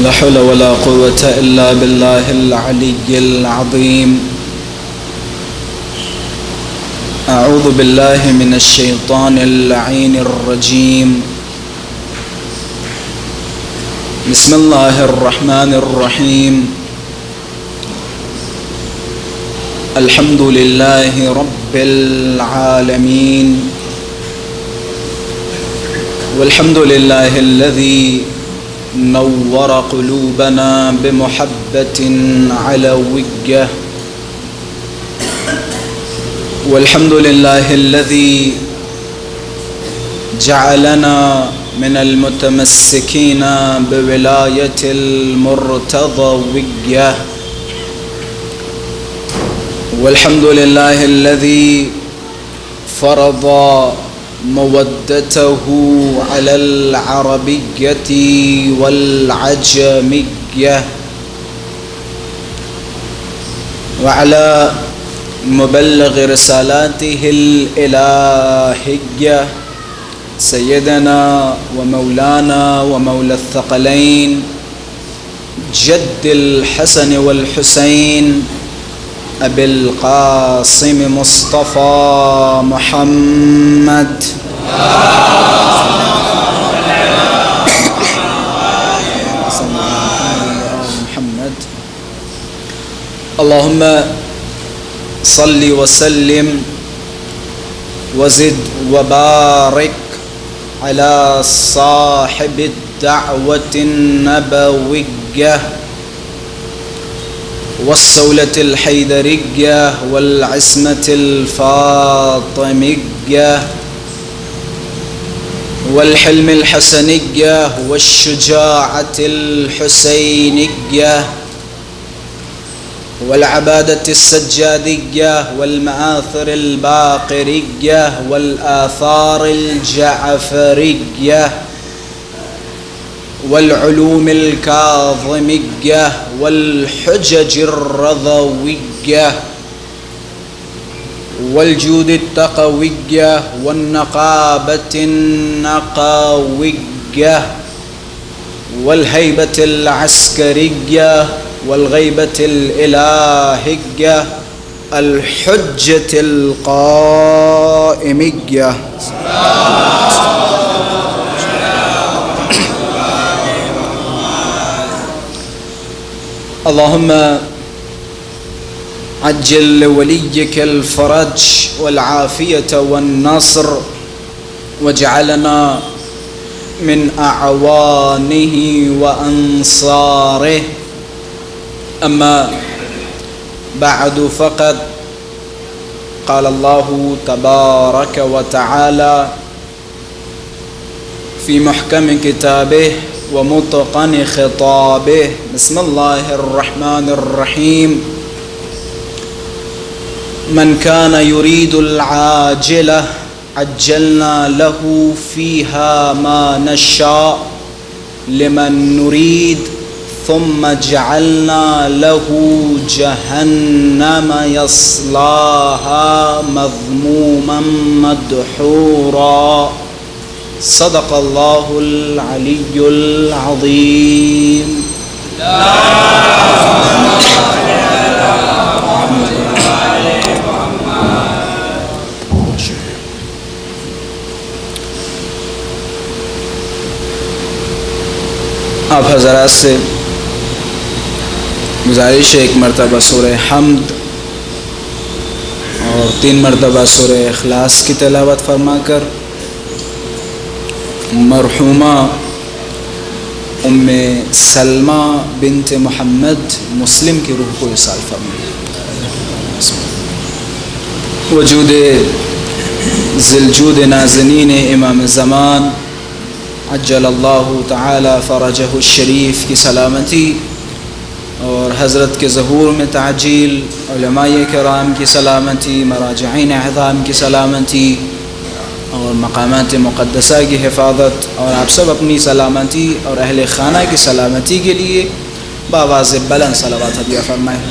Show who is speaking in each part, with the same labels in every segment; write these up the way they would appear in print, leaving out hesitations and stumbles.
Speaker 1: لا حول ولا قوة إلا بالله العلي العظيم. أعوذ بالله من الشيطان اللعين الرجيم. بسم الله الرحمن الرحيم. الحمد لله رب العالمين، والحمد لله الذي نور قلوبنا بمحبة علوية، والحمد لله الذي جعلنا من المتمسكين بولاية المرتضوية، والحمد لله الذي فرض مودته على العربية والعجمية وعلى مبلغ رسالاته الإلهية سيدنا ومولانا ومولى الثقلين جد الحسن والحسين أبي القاسم مصطفى محمد اللهم صل وسلم وزد وبارك على صاحب الدعوة النبوية والصولة الحيدرية والعصمة الفاطمية والحلم الحسنية والشجاعة الحسينية والعبادة السجادية والمآثر الباقرية والآثار الجعفرية والعلوم الكاظمية والحجج الرضوية والجود التقوية والنقابة النقوية والهيبة العسكرية والغيبة الإلهية الحجة القائمية. اللهم عجل لوليك الفرج والعافية والنصر، واجعلنا من أعوانه وأنصاره. أما بعد، فقد قال الله تبارك وتعالى في محكم كتابه ومتقن خطابه. بسم الله الرحمن الرحيم. من كان يريد العاجلة عجلنا له فيها ما نشاء لمن نريد ثم جعلنا له جهنم يصلاها مذموما مدحورا. صدق الله العلي العظيم. آپ حضرات سے گزارش ہے ایک مرتبہ سورہ حمد اور 3 مرتبہ سورہ اخلاص کی تلاوت فرما کر مرحومہ ام سلمہ بنت محمد مسلم کی روح کو اصال فرمائیں. وجود ذوالجود نازنین امام زمان عجل اللہ تعالی فرجہ الشریف کی سلامتی اور حضرت کے ظہور میں تعجیل، علماء کرام کی سلامتی، مراجعین اعظام کی سلامتی اور مقامات مقدسہ کی حفاظت، اور آپ سب اپنی سلامتی اور اہل خانہ کی سلامتی کے لیے بآواز بلند صلوات ہدیہ فرمائیں.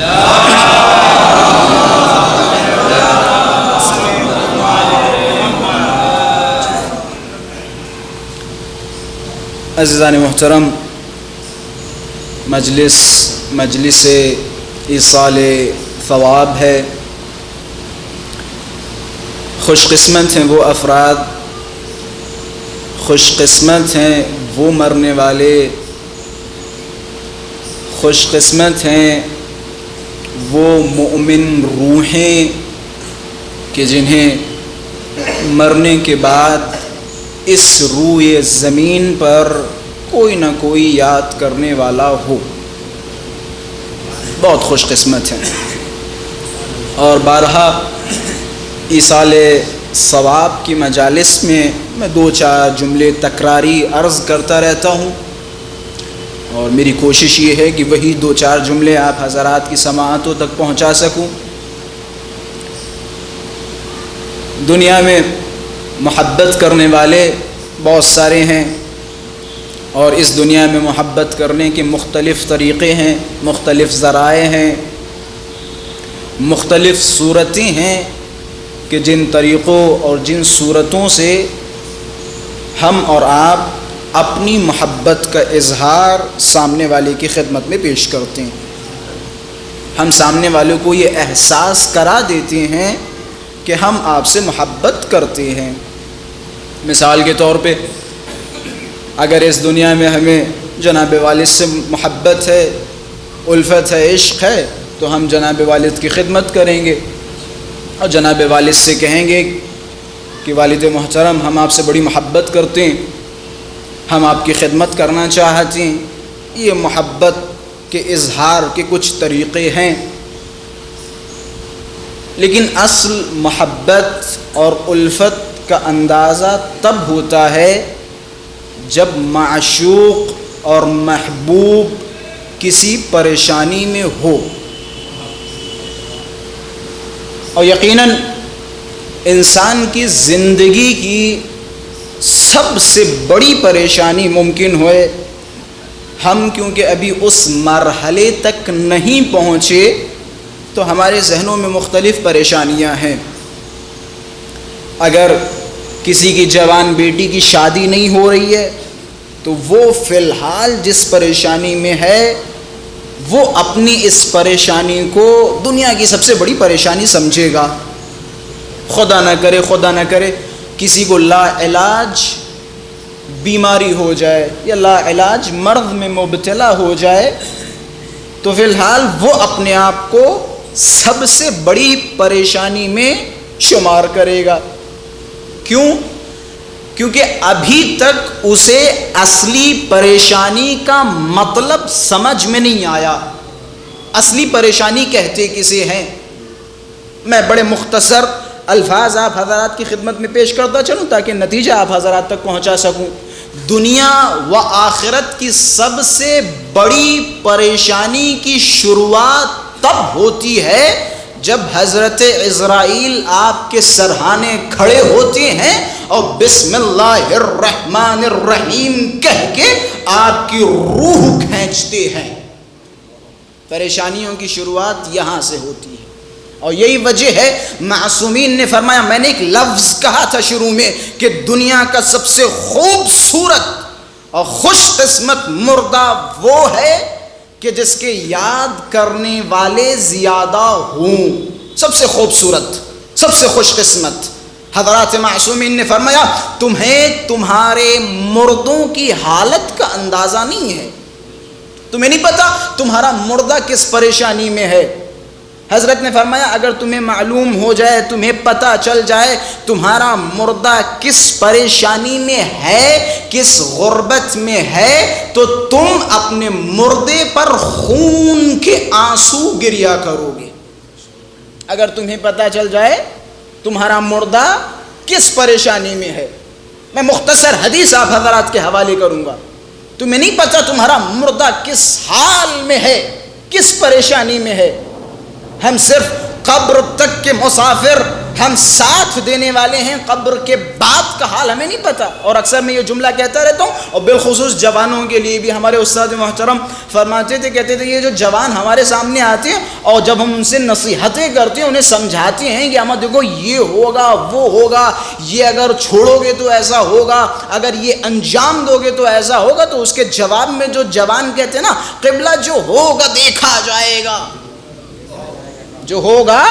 Speaker 1: عزیزان محترم، مجلس ایصال ثواب ہے۔ خوش قسمت ہیں وہ افراد، خوش قسمت ہیں وہ مرنے والے، خوش قسمت ہیں وہ مومن روحیں کہ جنہیں مرنے کے بعد اس روئے زمین پر کوئی نہ کوئی یاد کرنے والا ہو، بہت خوش قسمت ہیں۔ اور بارہا ایصال ثواب کی مجالس میں میں 2-4 جملے تکراری عرض کرتا رہتا ہوں، اور میری کوشش یہ ہے کہ وہی 2-4 جملے آپ حضرات کی سماعتوں تک پہنچا سکوں۔ دنیا میں محبت کرنے والے بہت سارے ہیں، اور اس دنیا میں محبت کرنے کے مختلف طریقے ہیں، مختلف ذرائع ہیں، مختلف صورتیں ہیں کہ جن طریقوں اور جن صورتوں سے ہم اور آپ اپنی محبت کا اظہار سامنے والے کی خدمت میں پیش کرتے ہیں۔ ہم سامنے والے کو یہ احساس کرا دیتے ہیں کہ ہم آپ سے محبت کرتے ہیں۔ مثال کے طور پہ اگر اس دنیا میں ہمیں جناب والد سے محبت ہے، الفت ہے، عشق ہے، تو ہم جناب والد کی خدمت کریں گے اور جناب والد سے کہیں گے کہ والد محترم ہم آپ سے بڑی محبت کرتے ہیں، ہم آپ کی خدمت کرنا چاہتے ہیں۔ یہ محبت کے اظہار کے کچھ طریقے ہیں، لیکن اصل محبت اور الفت کا اندازہ تب ہوتا ہے جب معشوق اور محبوب کسی پریشانی میں ہو، اور یقیناً انسان کی زندگی کی سب سے بڑی پریشانی ممکن ہوئے، ہم کیونکہ ابھی اس مرحلے تک نہیں پہنچے تو ہمارے ذہنوں میں مختلف پریشانیاں ہیں۔ اگر کسی کی جوان بیٹی کی شادی نہیں ہو رہی ہے تو وہ فی الحال جس پریشانی میں ہے وہ اپنی اس پریشانی کو دنیا کی سب سے بڑی پریشانی سمجھے گا۔ خدا نہ کرے کسی کو لا علاج بیماری ہو جائے یا لا علاج مرض میں مبتلا ہو جائے تو فی الحال وہ اپنے آپ کو سب سے بڑی پریشانی میں شمار کرے گا۔ کیوں؟ کیونکہ ابھی تک اسے اصلی پریشانی کا مطلب سمجھ میں نہیں آیا۔ اصلی پریشانی کہتے کسے ہیں؟ میں بڑے مختصر الفاظ آپ حضرات کی خدمت میں پیش کرتا چلوں تاکہ نتیجہ آپ حضرات تک پہنچا سکوں۔ دنیا و آخرت کی سب سے بڑی پریشانی کی شروعات تب ہوتی ہے جب حضرت عزرائیل آپ کے سرہانے کھڑے ہوتے ہیں اور بسم اللہ الرحمن الرحیم کہہ کے آپ کی روح کھینچتے ہیں۔ پریشانیوں کی شروعات یہاں سے ہوتی ہے، اور یہی وجہ ہے معصومین نے فرمایا، میں نے ایک لفظ کہا تھا شروع میں کہ دنیا کا سب سے خوبصورت اور خوش قسمت مردہ وہ ہے کہ جس کے یاد کرنے والے زیادہ ہوں۔ سب سے خوبصورت، سب سے خوش قسمت۔ حضرات معصومین نے فرمایا، تمہیں تمہارے مردوں کی حالت کا اندازہ نہیں ہے، تمہیں نہیں پتا تمہارا مردہ کس پریشانی میں ہے۔ حضرت نے فرمایا اگر تمہیں معلوم ہو جائے، تمہیں پتہ چل جائے تمہارا مردہ کس پریشانی میں ہے، کس غربت میں ہے، تو تم اپنے مردے پر خون کے آنسو گریا کرو گے۔ اگر تمہیں پتہ چل جائے تمہارا مردہ کس پریشانی میں ہے، میں مختصر حدیث آپ حضرات کے حوالے کروں گا۔ تمہیں نہیں پتہ تمہارا مردہ کس حال میں ہے، کس پریشانی میں ہے، ہم صرف قبر تک کے مسافر، ہم ساتھ دینے والے ہیں، قبر کے بعد کا حال ہمیں نہیں پتہ۔ اور اکثر میں یہ جملہ کہتا رہتا ہوں، اور بالخصوص جوانوں کے لیے بھی، ہمارے استاد محترم فرماتے تھے، کہتے تھے یہ جو جوان ہمارے سامنے آتے ہیں اور جب ہم ان سے نصیحتیں کرتے ہیں، انہیں سمجھاتے ہیں کہ اما دیکھو یہ ہوگا وہ ہوگا، یہ اگر چھوڑو گے تو ایسا ہوگا، اگر یہ انجام دو گے تو ایسا ہوگا، تو اس کے جواب میں جو جوان کہتے ہیں نا، قبلہ جو ہوگا دیکھا جائے گا، جو ہوگا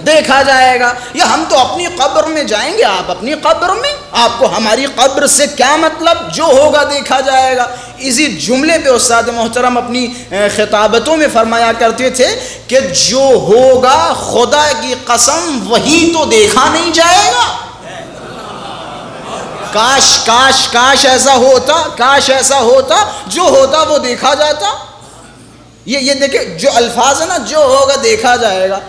Speaker 1: دیکھا جائے گا۔ یا ہم تو اپنی قبر میں جائیں گے، آپ اپنی قبر میں، آپ کو ہماری قبر سے کیا مطلب، جو ہوگا دیکھا جائے گا۔ اسی جملے پہ استاد محترم اپنی خطابتوں میں فرمایا کرتے تھے کہ جو ہوگا خدا کی قسم وہی تو دیکھا نہیں جائے گا۔ کاش کاش کاش ایسا ہوتا، کاش ایسا ہوتا، جو ہوتا وہ دیکھا جاتا۔ یہ دیکھیں جو الفاظ ہے نا، جو ہوگا دیکھا جائے گا،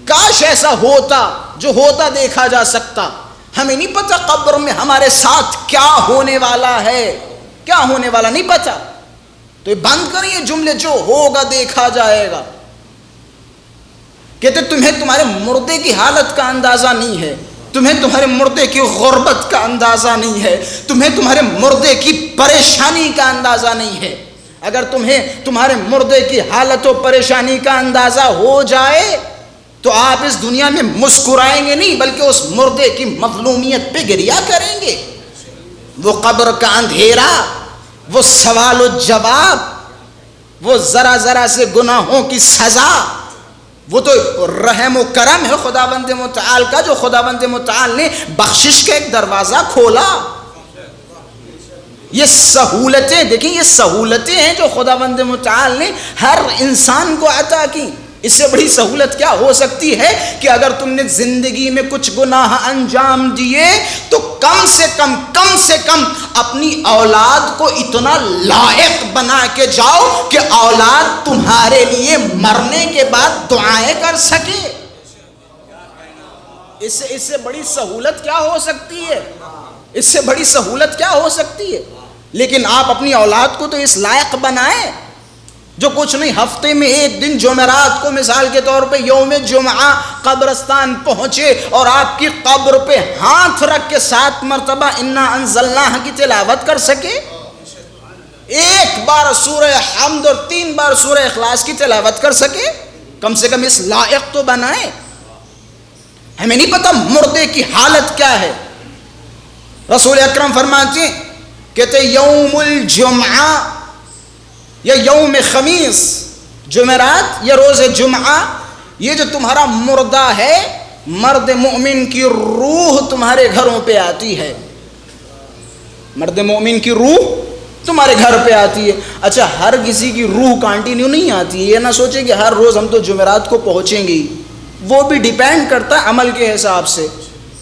Speaker 1: کاش ایسا ہوتا، جو ہوتا دیکھا جا سکتا۔ ہمیں نہیں پتہ قبر میں ہمارے ساتھ کیا ہونے والا ہے، کیا ہونے والا نہیں پتہ۔ تو یہ بند کریں یہ جملے، جو ہوگا دیکھا جائے گا۔ کہتے تمہیں تمہارے مردے کی حالت کا اندازہ نہیں ہے، تمہیں تمہارے مردے کی غربت کا اندازہ نہیں ہے، تمہیں تمہارے مردے کی پریشانی کا اندازہ نہیں ہے۔ اگر تمہیں تمہارے مردے کی حالت و پریشانی کا اندازہ ہو جائے تو آپ اس دنیا میں مسکرائیں گے نہیں، بلکہ اس مردے کی مظلومیت پہ گریہ کریں گے۔ وہ قبر کا اندھیرا، وہ سوال و جواب، وہ ذرا ذرا سے گناہوں کی سزا، وہ تو رحم و کرم ہے خداوند متعال کا، جو خداوند متعال نے بخشش کا ایک دروازہ کھولا۔ یہ سہولتیں دیکھیں، یہ سہولتیں ہیں جو خداوند متعال نے ہر انسان کو عطا کی۔ اس سے بڑی سہولت کیا ہو سکتی ہے کہ اگر تم نے زندگی میں کچھ گناہ انجام دیے تو کم سے کم اپنی اولاد کو اتنا لائق بنا کے جاؤ کہ اولاد تمہارے لیے مرنے کے بعد دعائیں کر سکے۔ اس سے بڑی سہولت کیا ہو سکتی ہے؟ اس سے بڑی سہولت کیا ہو سکتی ہے؟ لیکن آپ اپنی اولاد کو تو اس لائق بنائیں جو کچھ نہیں، ہفتے میں ایک دن جمعرات کو مثال کے طور پہ یوم جمعہ قبرستان پہنچے اور آپ کی قبر پہ ہاتھ رکھ کے 7 مرتبہ انا انزلناہ کی تلاوت کر سکے، 1 بار سورہ حمد اور 3 بار سورہ اخلاص کی تلاوت کر سکے، کم سے کم اس لائق تو بنائیں۔ ہمیں نہیں پتہ مردے کی حالت کیا ہے۔ رسول اکرم فرماتے ہیں، کہتے یوم الجمعہ یا یوم خمیس، جمعرات یا روز جمعہ، یہ جو تمہارا مردہ ہے، مرد مومن کی روح تمہارے گھروں پہ آتی ہے، مرد مومن کی روح تمہارے گھر پہ آتی ہے۔ اچھا، ہر کسی کی روح کانٹینیو نہیں آتی ہے، یہ نہ سوچیں کہ ہر روز ہم تو جمعرات کو پہنچیں گے، وہ بھی ڈیپینڈ کرتا ہے عمل کے حساب سے۔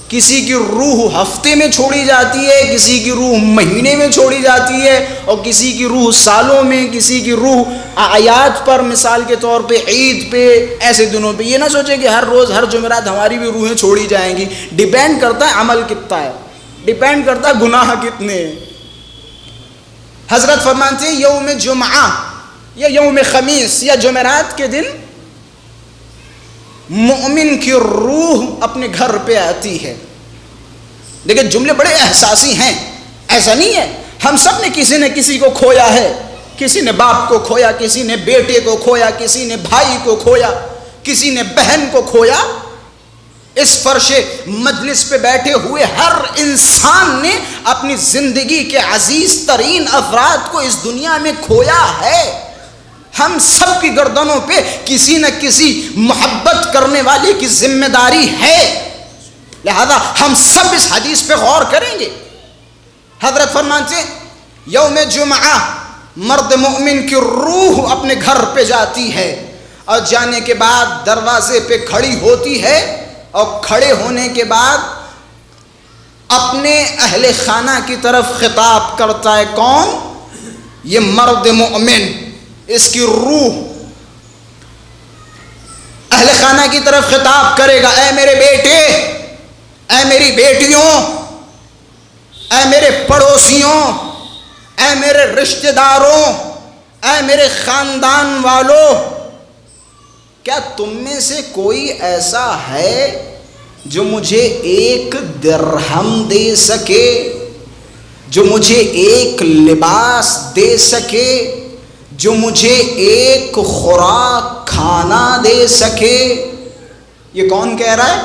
Speaker 1: کسی کی روح ہفتے میں چھوڑی جاتی ہے، کسی کی روح مہینے میں چھوڑی جاتی ہے، اور کسی کی روح سالوں میں، کسی کی روح اعیاد پر، مثال کے طور پہ عید پہ، ایسے دنوں پہ۔ یہ نہ سوچیں کہ ہر روز ہر جمعرات ہماری بھی روحیں چھوڑی جائیں گی، ڈیپینڈ کرتا ہے عمل کتنا ہے، ڈیپینڈ کرتا ہے گناہ کتنے ہیں۔ حضرت فرماتے ہیں یوم جمعہ یا یوم خمیس یا جمعرات کے دن مومن کی روح اپنے گھر پہ آتی ہے۔ لیکن جملے بڑے احساسی ہیں، ایسا نہیں ہے، ہم سب نے کسی نے کسی کو کھویا ہے، کسی نے باپ کو کھویا، کسی نے بیٹے کو کھویا، کسی نے بھائی کو کھویا، کسی نے بہن کو کھویا۔ اس فرش مجلس پہ بیٹھے ہوئے ہر انسان نے اپنی زندگی کے عزیز ترین افراد کو اس دنیا میں کھویا ہے۔ ہم سب کی گردنوں پہ کسی نہ کسی محبت کرنے والے کی ذمہ داری ہے، لہذا ہم سب اس حدیث پہ غور کریں گے۔ حضرت فرماتے ہیں یوم جمعہ مرد مومن کی روح اپنے گھر پہ جاتی ہے، اور جانے کے بعد دروازے پہ کھڑی ہوتی ہے، اور کھڑے ہونے کے بعد اپنے اہل خانہ کی طرف خطاب کرتا ہے۔ کون؟ یہ مرد مومن، اس کی روح اہل خانہ کی طرف خطاب کرے گا، اے میرے بیٹے، اے میری بیٹیوں، اے میرے پڑوسیوں، اے میرے رشتہ داروں، اے میرے خاندان والوں،
Speaker 2: کیا تم میں سے کوئی ایسا ہے جو مجھے 1 درہم دے سکے، جو مجھے 1 لباس دے سکے، جو مجھے 1 خوراک کھانا دے سکے؟ یہ کون کہہ رہا ہے؟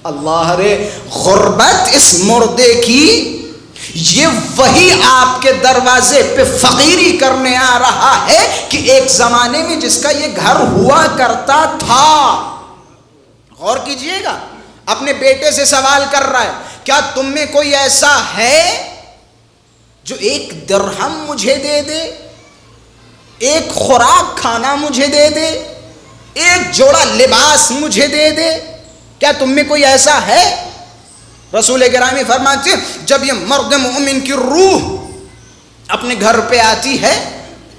Speaker 2: اللہ رے، غربت اس مردے کی، یہ وہی آپ کے دروازے پہ فقیری کرنے آ رہا ہے کہ ایک زمانے میں جس کا یہ گھر ہوا کرتا تھا۔ غور کیجئے گا، اپنے بیٹے سے سوال کر رہا ہے، کیا تم میں کوئی ایسا ہے جو 1 درہم مجھے دے دے، 1 خوراک کھانا مجھے دے دے، 1 جوڑا لباس مجھے دے دے؟ کیا تم میں کوئی ایسا ہے؟ رسول گرامی فرماتے ہیں جب یہ مرد مومن کی روح اپنے گھر پہ آتی ہے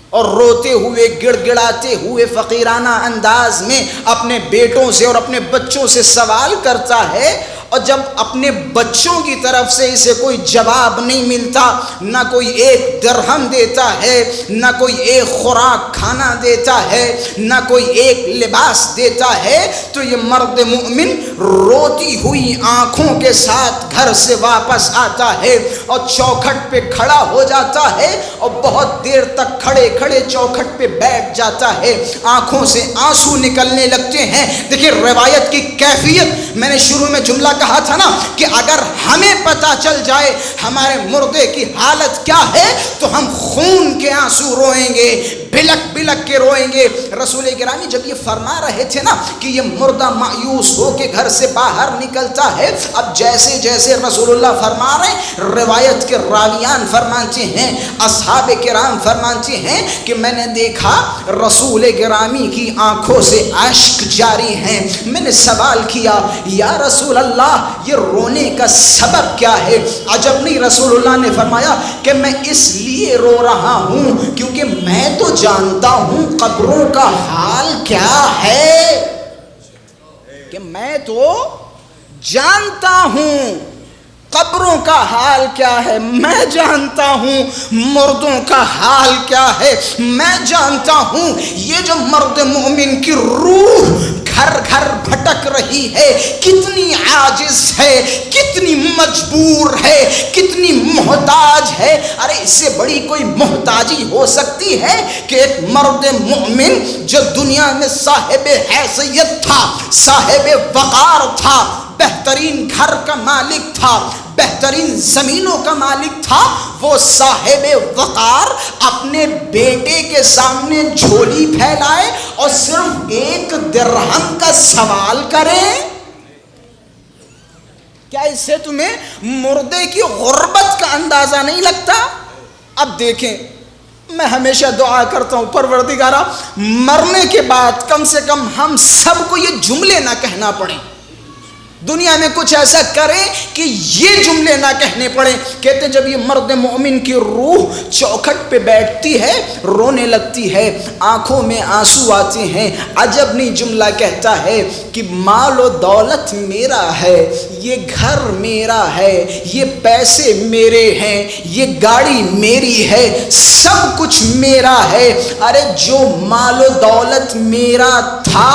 Speaker 2: اور روتے ہوئے گڑ گڑاتے ہوئے فقیرانہ انداز میں اپنے بیٹوں سے اور اپنے بچوں سے سوال کرتا ہے، اور جب اپنے بچوں کی طرف سے اسے کوئی جواب نہیں ملتا، نہ کوئی 1 درہم دیتا ہے، نہ کوئی 1 خوراک کھانا دیتا ہے، نہ کوئی 1 لباس دیتا ہے، تو یہ مرد مومن روتی ہوئی آنکھوں کے ساتھ گھر سے واپس آتا ہے اور چوکھٹ پہ کھڑا ہو جاتا ہے اور بہت دیر تک کھڑے کھڑے چوکھٹ پہ بیٹھ جاتا ہے، آنکھوں سے آنسو نکلنے لگتے ہیں۔ دیکھیں روایت کی کیفیت، میں نے شروع میں جملہ کہا تھا نا کہ اگر ہمیں پتہ چل جائے ہمارے مردے کی حالت کیا ہے تو ہم خون کے آنسو روئیں گے، بلک بلک کے روئیں گے۔ رسول گرامی جب یہ فرما رہے تھے نا کہ یہ مردہ مایوس ہو کے گھر سے باہر نکلتا ہے، اب جیسے جیسے رسول اللہ فرما رہے ہیں، روایت کے راویان فرماتے ہیں، اصحاب کرام فرماتے ہیں کہ میں نے دیکھا رسول گرامی کی آنکھوں سے اشک جاری ہیں۔ میں نے سوال کیا، یا رسول اللہ یہ رونے کا سبب کیا ہے؟ عجب نہیں، رسول اللہ نے فرمایا کہ میں اس لیے رو رہا ہوں کیونکہ میں تو جانتا ہوں قبروں کا حال کیا ہے، کہ میں تو جانتا ہوں قبروں کا حال کیا ہے، میں جانتا ہوں مردوں کا حال کیا ہے، میں جانتا ہوں یہ جو مرد مومن کی روح گھر گھر بھٹک رہی ہے کتنی عاجز ہے، کتنی مجبور ہے، کتنی محتاج ہے۔ ارے اس سے بڑی کوئی محتاجی ہو سکتی ہے کہ ایک مرد مومن جو دنیا میں صاحب حیثیت تھا، صاحب وقار تھا، بہترین گھر کا مالک تھا، بہترین زمینوں کا مالک تھا، وہ صاحب وقار اپنے بیٹے کے سامنے جھولی پھیلائے اور صرف 1 درہم کا سوال کرے؟ کیا اس سے تمہیں مردے کی غربت کا اندازہ نہیں لگتا؟ اب دیکھیں، میں ہمیشہ دعا کرتا ہوں پروردگارا مرنے کے بعد کم سے کم ہم سب کو یہ جملے نہ کہنا پڑیں، دنیا میں کچھ ایسا کریں کہ یہ جملے نہ کہنے پڑیں۔ کہتے ہیں جب یہ مرد مومن کی روح چوکھٹ پہ بیٹھتی ہے، رونے لگتی ہے، آنکھوں میں آنسو آتے ہیں، عجب نہیں جملہ کہتا ہے کہ مال و دولت میرا ہے، یہ گھر میرا ہے، یہ پیسے میرے ہیں، یہ گاڑی میری ہے، سب کچھ میرا ہے۔ ارے جو مال و دولت میرا تھا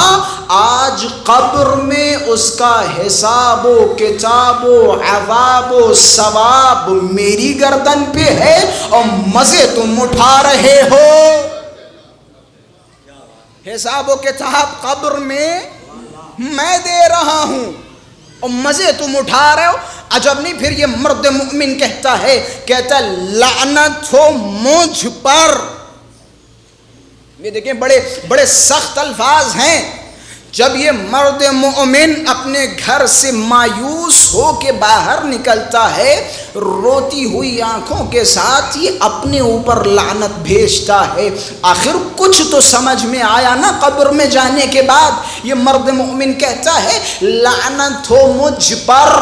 Speaker 2: آج قبر میں اس کا حساب و کتاب و عذاب و ثواب میری گردن پہ ہے اور مزے تم اٹھا رہے ہو۔ حساب و کتاب قبر میں میں دے رہا ہوں اور مزے تم اٹھا رہے ہو۔ عجب نہیں، پھر یہ مرد مومن کہتا ہے لعنت ہو مجھ پر۔ یہ دیکھیں بڑے سخت الفاظ ہیں۔ جب یہ مرد مومن اپنے گھر سے مایوس ہو کے باہر نکلتا ہے، روتی ہوئی آنکھوں کے ساتھ یہ اپنے اوپر لعنت بھیجتا ہے۔ آخر کچھ تو سمجھ میں آیا نا قبر میں جانے کے بعد۔ یہ مرد مومن کہتا ہے لعنت ہو مجھ پر،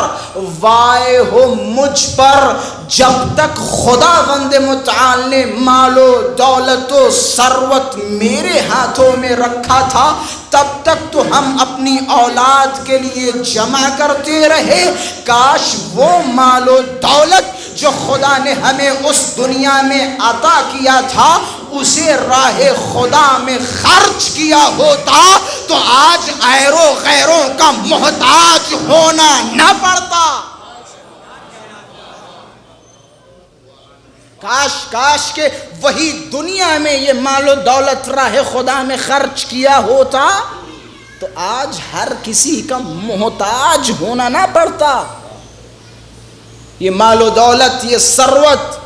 Speaker 2: وائے ہو مجھ پر، جب تک خداوند متعال نے مال و دولت و ثروت میرے ہاتھوں میں رکھا تھا تب تک تو ہم اپنی اولاد کے لیے جمع کرتے رہے۔ کاش وہ مال و دولت جو خدا نے ہمیں اس دنیا میں عطا کیا تھا اسے راہ خدا میں خرچ کیا ہوتا تو آج غیروں غیروں کا محتاج ہونا نہ پڑتا۔ کاش کہ وہی دنیا میں یہ مال و دولت راہ خدا میں خرچ کیا ہوتا تو آج ہر کسی کا محتاج ہونا نہ پڑتا۔ یہ مال و دولت، یہ ثروت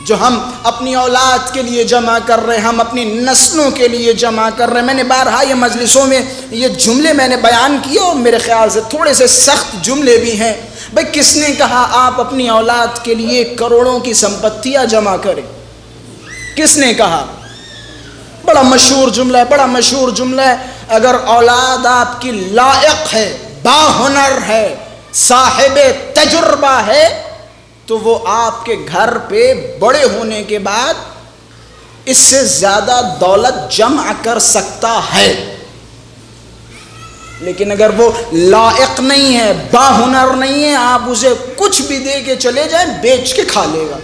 Speaker 2: جو ہم اپنی اولاد کے لیے جمع کر رہے ہیں، ہم اپنی نسلوں کے لیے جمع کر رہے ہیں۔ میں نے بارہا یہ مجلسوں میں یہ جملے میں نے بیان کیے اور میرے خیال سے تھوڑے سے سخت جملے بھی ہیں۔ بھئی کس نے کہا آپ اپنی اولاد کے لیے کروڑوں کی سمپتیاں جمع کریں؟ کس نے کہا؟ بڑا مشہور جملہ ہے، بڑا مشہور جملہ ہے۔ اگر اولاد آپ کی لائق ہے، باہنر ہے، صاحب تجربہ ہے تو وہ آپ کے گھر پہ بڑے ہونے کے بعد اس سے زیادہ دولت جمع کر سکتا ہے، لیکن اگر وہ لائق نہیں ہے، باہنر نہیں ہے، آپ اسے کچھ بھی دے کے چلے جائیں بیچ کے کھا لے گا۔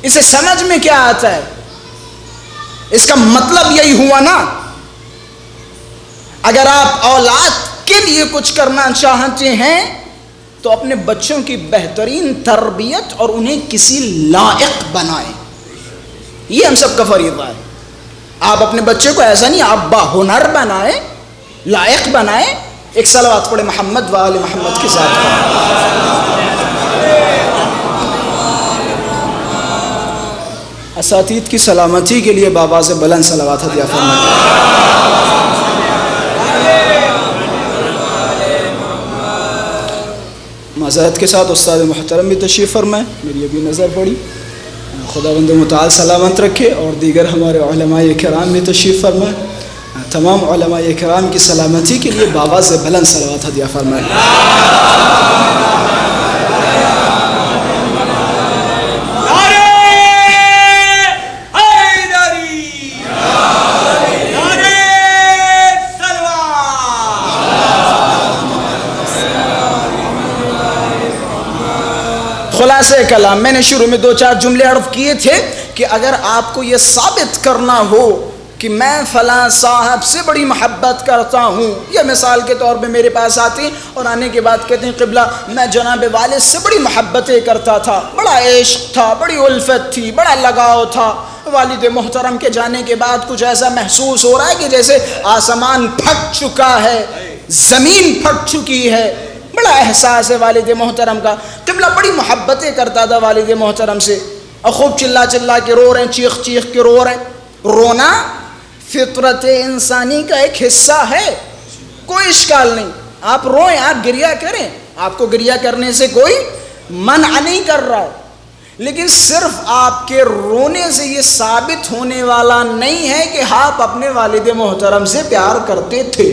Speaker 2: اسے سمجھ میں کیا آتا ہے؟ اس کا مطلب یہی ہوا نا، اگر آپ اولاد کے لیے کچھ کرنا چاہتے ہیں تو اپنے بچوں کی بہترین تربیت اور انہیں کسی لائق بنائیں۔ یہ ہم سب کا فریضہ ہے۔ آپ اپنے بچے کو ایسا نہیں، آپ باہنر بنائیں، لائق بنائیں۔ ایک صلوات پڑھے محمد و آل محمد کے ساتھ۔ اساتید کی سلامتی کے لیے بابا سے بلند صلوات عطا فرمائیں۔ معذرت کے ساتھ استاد محترم بھی تشریف فرمائیں، میری ابھی نظر پڑی، خداوند متعال سلامت رکھے، اور دیگر ہمارے علماء کرام بھی تشریف فرمائیں۔ تمام علماء کرام کی سلامتی کے لیے بابا سے بلند صلوات عطا فرمائیں۔ خلاصہ کلام، میں نے شروع میں 2-4 جملے عرض کیے تھے کہ اگر آپ کو یہ ثابت کرنا ہو کہ میں فلاں صاحب سے بڑی محبت کرتا ہوں، یا مثال کے طور پہ میرے پاس آتے ہیں اور آنے کے بعد کہتے ہیں قبلہ میں جناب والد سے بڑی محبتیں کرتا تھا، بڑا عشق تھا، بڑی الفت تھی، بڑا لگاؤ تھا، والد محترم کے جانے کے بعد کچھ ایسا محسوس ہو رہا ہے کہ جیسے آسمان پھٹ چکا ہے، زمین پھٹ چکی ہے، بڑا احساس ہے والد محترم کا، قبلہ بڑی محبتیں کرتا تھا والد محترم سے، اور خوب چلا چلا کے رو رہے ہیں، چیخ چیخ کے رو رہے ہیں۔ رونا فطرت انسانی کا ایک حصہ ہے، کوئی اشکال نہیں، آپ روئیں، آپ گریہ کریں، آپ کو گریہ کرنے سے کوئی منع نہیں کر رہا ہے، لیکن صرف آپ کے رونے سے یہ ثابت ہونے والا نہیں ہے کہ آپ اپنے والد محترم سے پیار کرتے تھے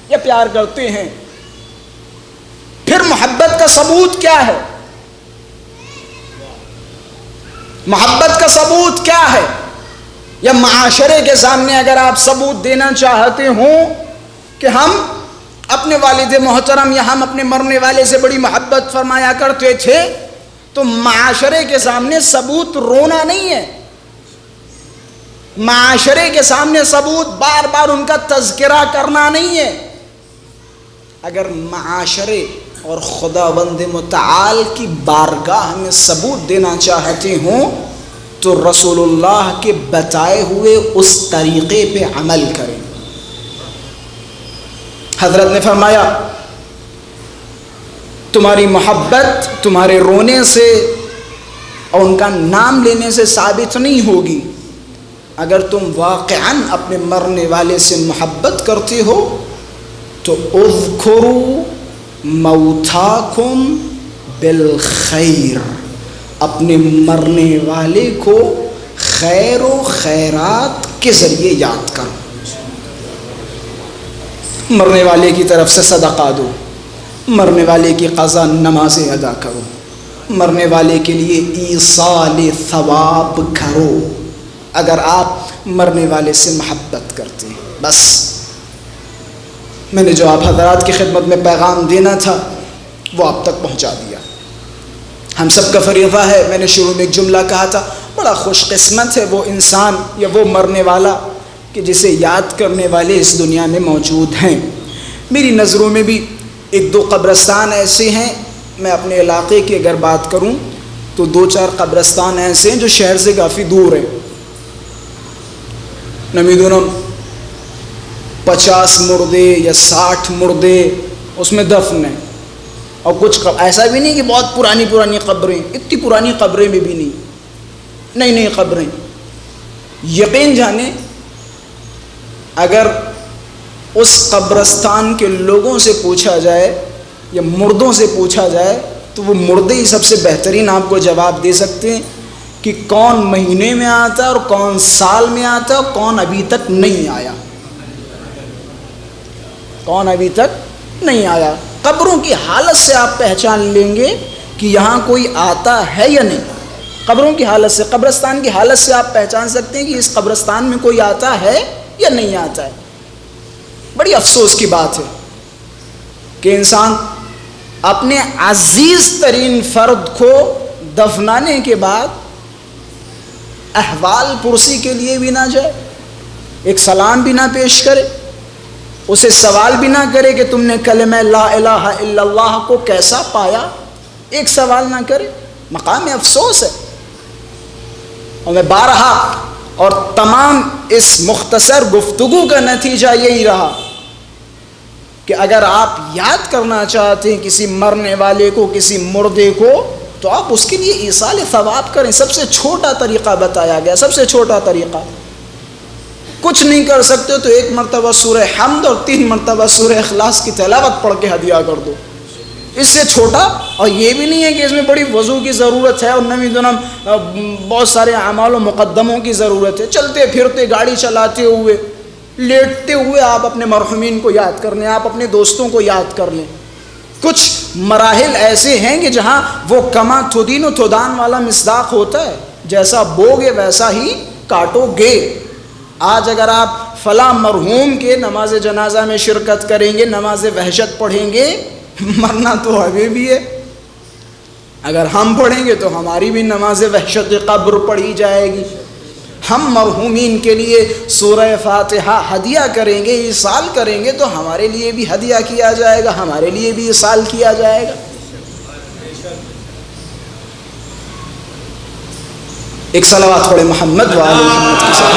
Speaker 2: یا پیار کرتے ہیں۔ پھر محبت کا ثبوت کیا ہے؟ محبت کا ثبوت کیا ہے؟ یا معاشرے کے سامنے اگر آپ ثبوت دینا چاہتے ہوں کہ ہم اپنے والد محترم یا ہم اپنے مرنے والے سے بڑی محبت فرمایا کرتے تھے، تو معاشرے کے سامنے ثبوت رونا نہیں ہے، معاشرے کے سامنے ثبوت بار بار ان کا تذکرہ کرنا نہیں ہے۔ اگر معاشرے اور خداوند متعال کی بارگاہ میں ثبوت دینا چاہتے ہوں تو رسول اللہ کے بتائے ہوئے اس طریقے پہ عمل کریں۔ حضرت نے فرمایا تمہاری محبت تمہارے رونے سے اور ان کا نام لینے سے ثابت نہیں ہوگی، اگر تم واقعاً اپنے مرنے والے سے محبت کرتے ہو تو اذکروا موتاکم بالخیر، اپنے مرنے والے کو خیر و خیرات کے ذریعے یاد کرو، مرنے والے کی طرف سے صدقہ دو، مرنے والے کی قضا نمازیں ادا کرو، مرنے والے کے لیے ایصال ثواب کرو، اگر آپ مرنے والے سے محبت کرتے ہیں۔ بس میں نے جو آپ حضرات کی خدمت میں پیغام دینا تھا وہ آپ تک پہنچا دیا۔ ہم سب کا فریضہ ہے، میں نے شروع میں ایک جملہ کہا تھا، بڑا خوش قسمت ہے وہ انسان یا وہ مرنے والا کہ جسے یاد کرنے والے اس دنیا میں موجود ہیں۔ میری نظروں میں بھی ایک دو قبرستان ایسے ہیں، میں اپنے علاقے کی اگر بات کروں تو 2-4 قبرستان ایسے ہیں جو شہر سے کافی دور ہیں۔ نمیدونم 50 مردے یا 60 مردے اس میں دفن ہیں، اور کچھ ایسا بھی نہیں کہ بہت پرانی قبریں، اتنی پرانی قبریں میں بھی نہیں، نئی قبریں۔ یقین جانے اگر اس قبرستان کے لوگوں سے پوچھا جائے یا مردوں سے پوچھا جائے تو وہ مردے ہی سب سے بہترین آپ کو جواب دے سکتے ہیں کہ کون مہینے میں آتا ہے اور کون سال میں آتا ہے اور کون ابھی تک نہیں آیا، کون ابھی تک نہیں آیا۔ قبروں کی حالت سے آپ پہچان لیں گے کہ یہاں کوئی آتا ہے یا نہیں۔ قبروں کی حالت سے، قبرستان کی حالت سے آپ پہچان سکتے ہیں کہ اس قبرستان میں کوئی آتا ہے یا نہیں آتا ہے۔ بڑی افسوس کی بات ہے کہ انسان اپنے عزیز ترین فرد کو دفنانے کے بعد احوال پرسی کے لیے بھی نہ جائے، ایک سلام بھی نہ پیش کرے، اسے سوال بھی نہ کرے کہ تم نے کلمہ لا الہ الا اللہ کو کیسا پایا، ایک سوال نہ کرے۔ مقام افسوس ہے۔ اور میں بارہا اور تمام اس مختصر گفتگو کا نتیجہ یہی رہا کہ اگر آپ یاد کرنا چاہتے ہیں کسی مرنے والے کو، کسی مردے کو، تو آپ اس کے لیے ایصال ثواب کریں۔ سب سے چھوٹا طریقہ بتایا گیا، سب سے چھوٹا طریقہ۔ کچھ نہیں کر سکتے تو 1 مرتبہ سورہ حمد اور 3 مرتبہ سورہ اخلاص کی تلاوت پڑھ کے ہدیہ کر دو، اس سے چھوٹا۔ اور یہ بھی نہیں ہے کہ اس میں بڑی وضو کی ضرورت ہے اور نمی دنم بہت سارے اعمال و مقدموں کی ضرورت ہے۔ چلتے پھرتے، گاڑی چلاتے ہوئے، لیٹتے ہوئے آپ اپنے مرحومین کو یاد کر لیں، آپ اپنے دوستوں کو یاد کر لیں۔ کچھ مراحل ایسے ہیں کہ جہاں وہ کما تھودین و تھودان والا مصداق ہوتا ہے، جیسا بوگے ویسا ہی کاٹو گے۔ آج اگر آپ فلاں مرحوم کے نماز جنازہ میں شرکت کریں گے، نماز وحشت پڑھیں گے، مرنا تو ابھی بھی ہے۔ اگر ہم پڑھیں گے تو ہماری بھی نماز وحشت قبر پڑھی جائے گی۔ ہم مرحومین کے لیے سورہ فاتحہ ہدیہ کریں گے، ایصال کریں گے، تو ہمارے لیے بھی ہدیہ کیا جائے گا، ہمارے لیے بھی ایصال کیا جائے گا۔ ایک صلوات پڑھے محمد و آل محمد کے ساتھ۔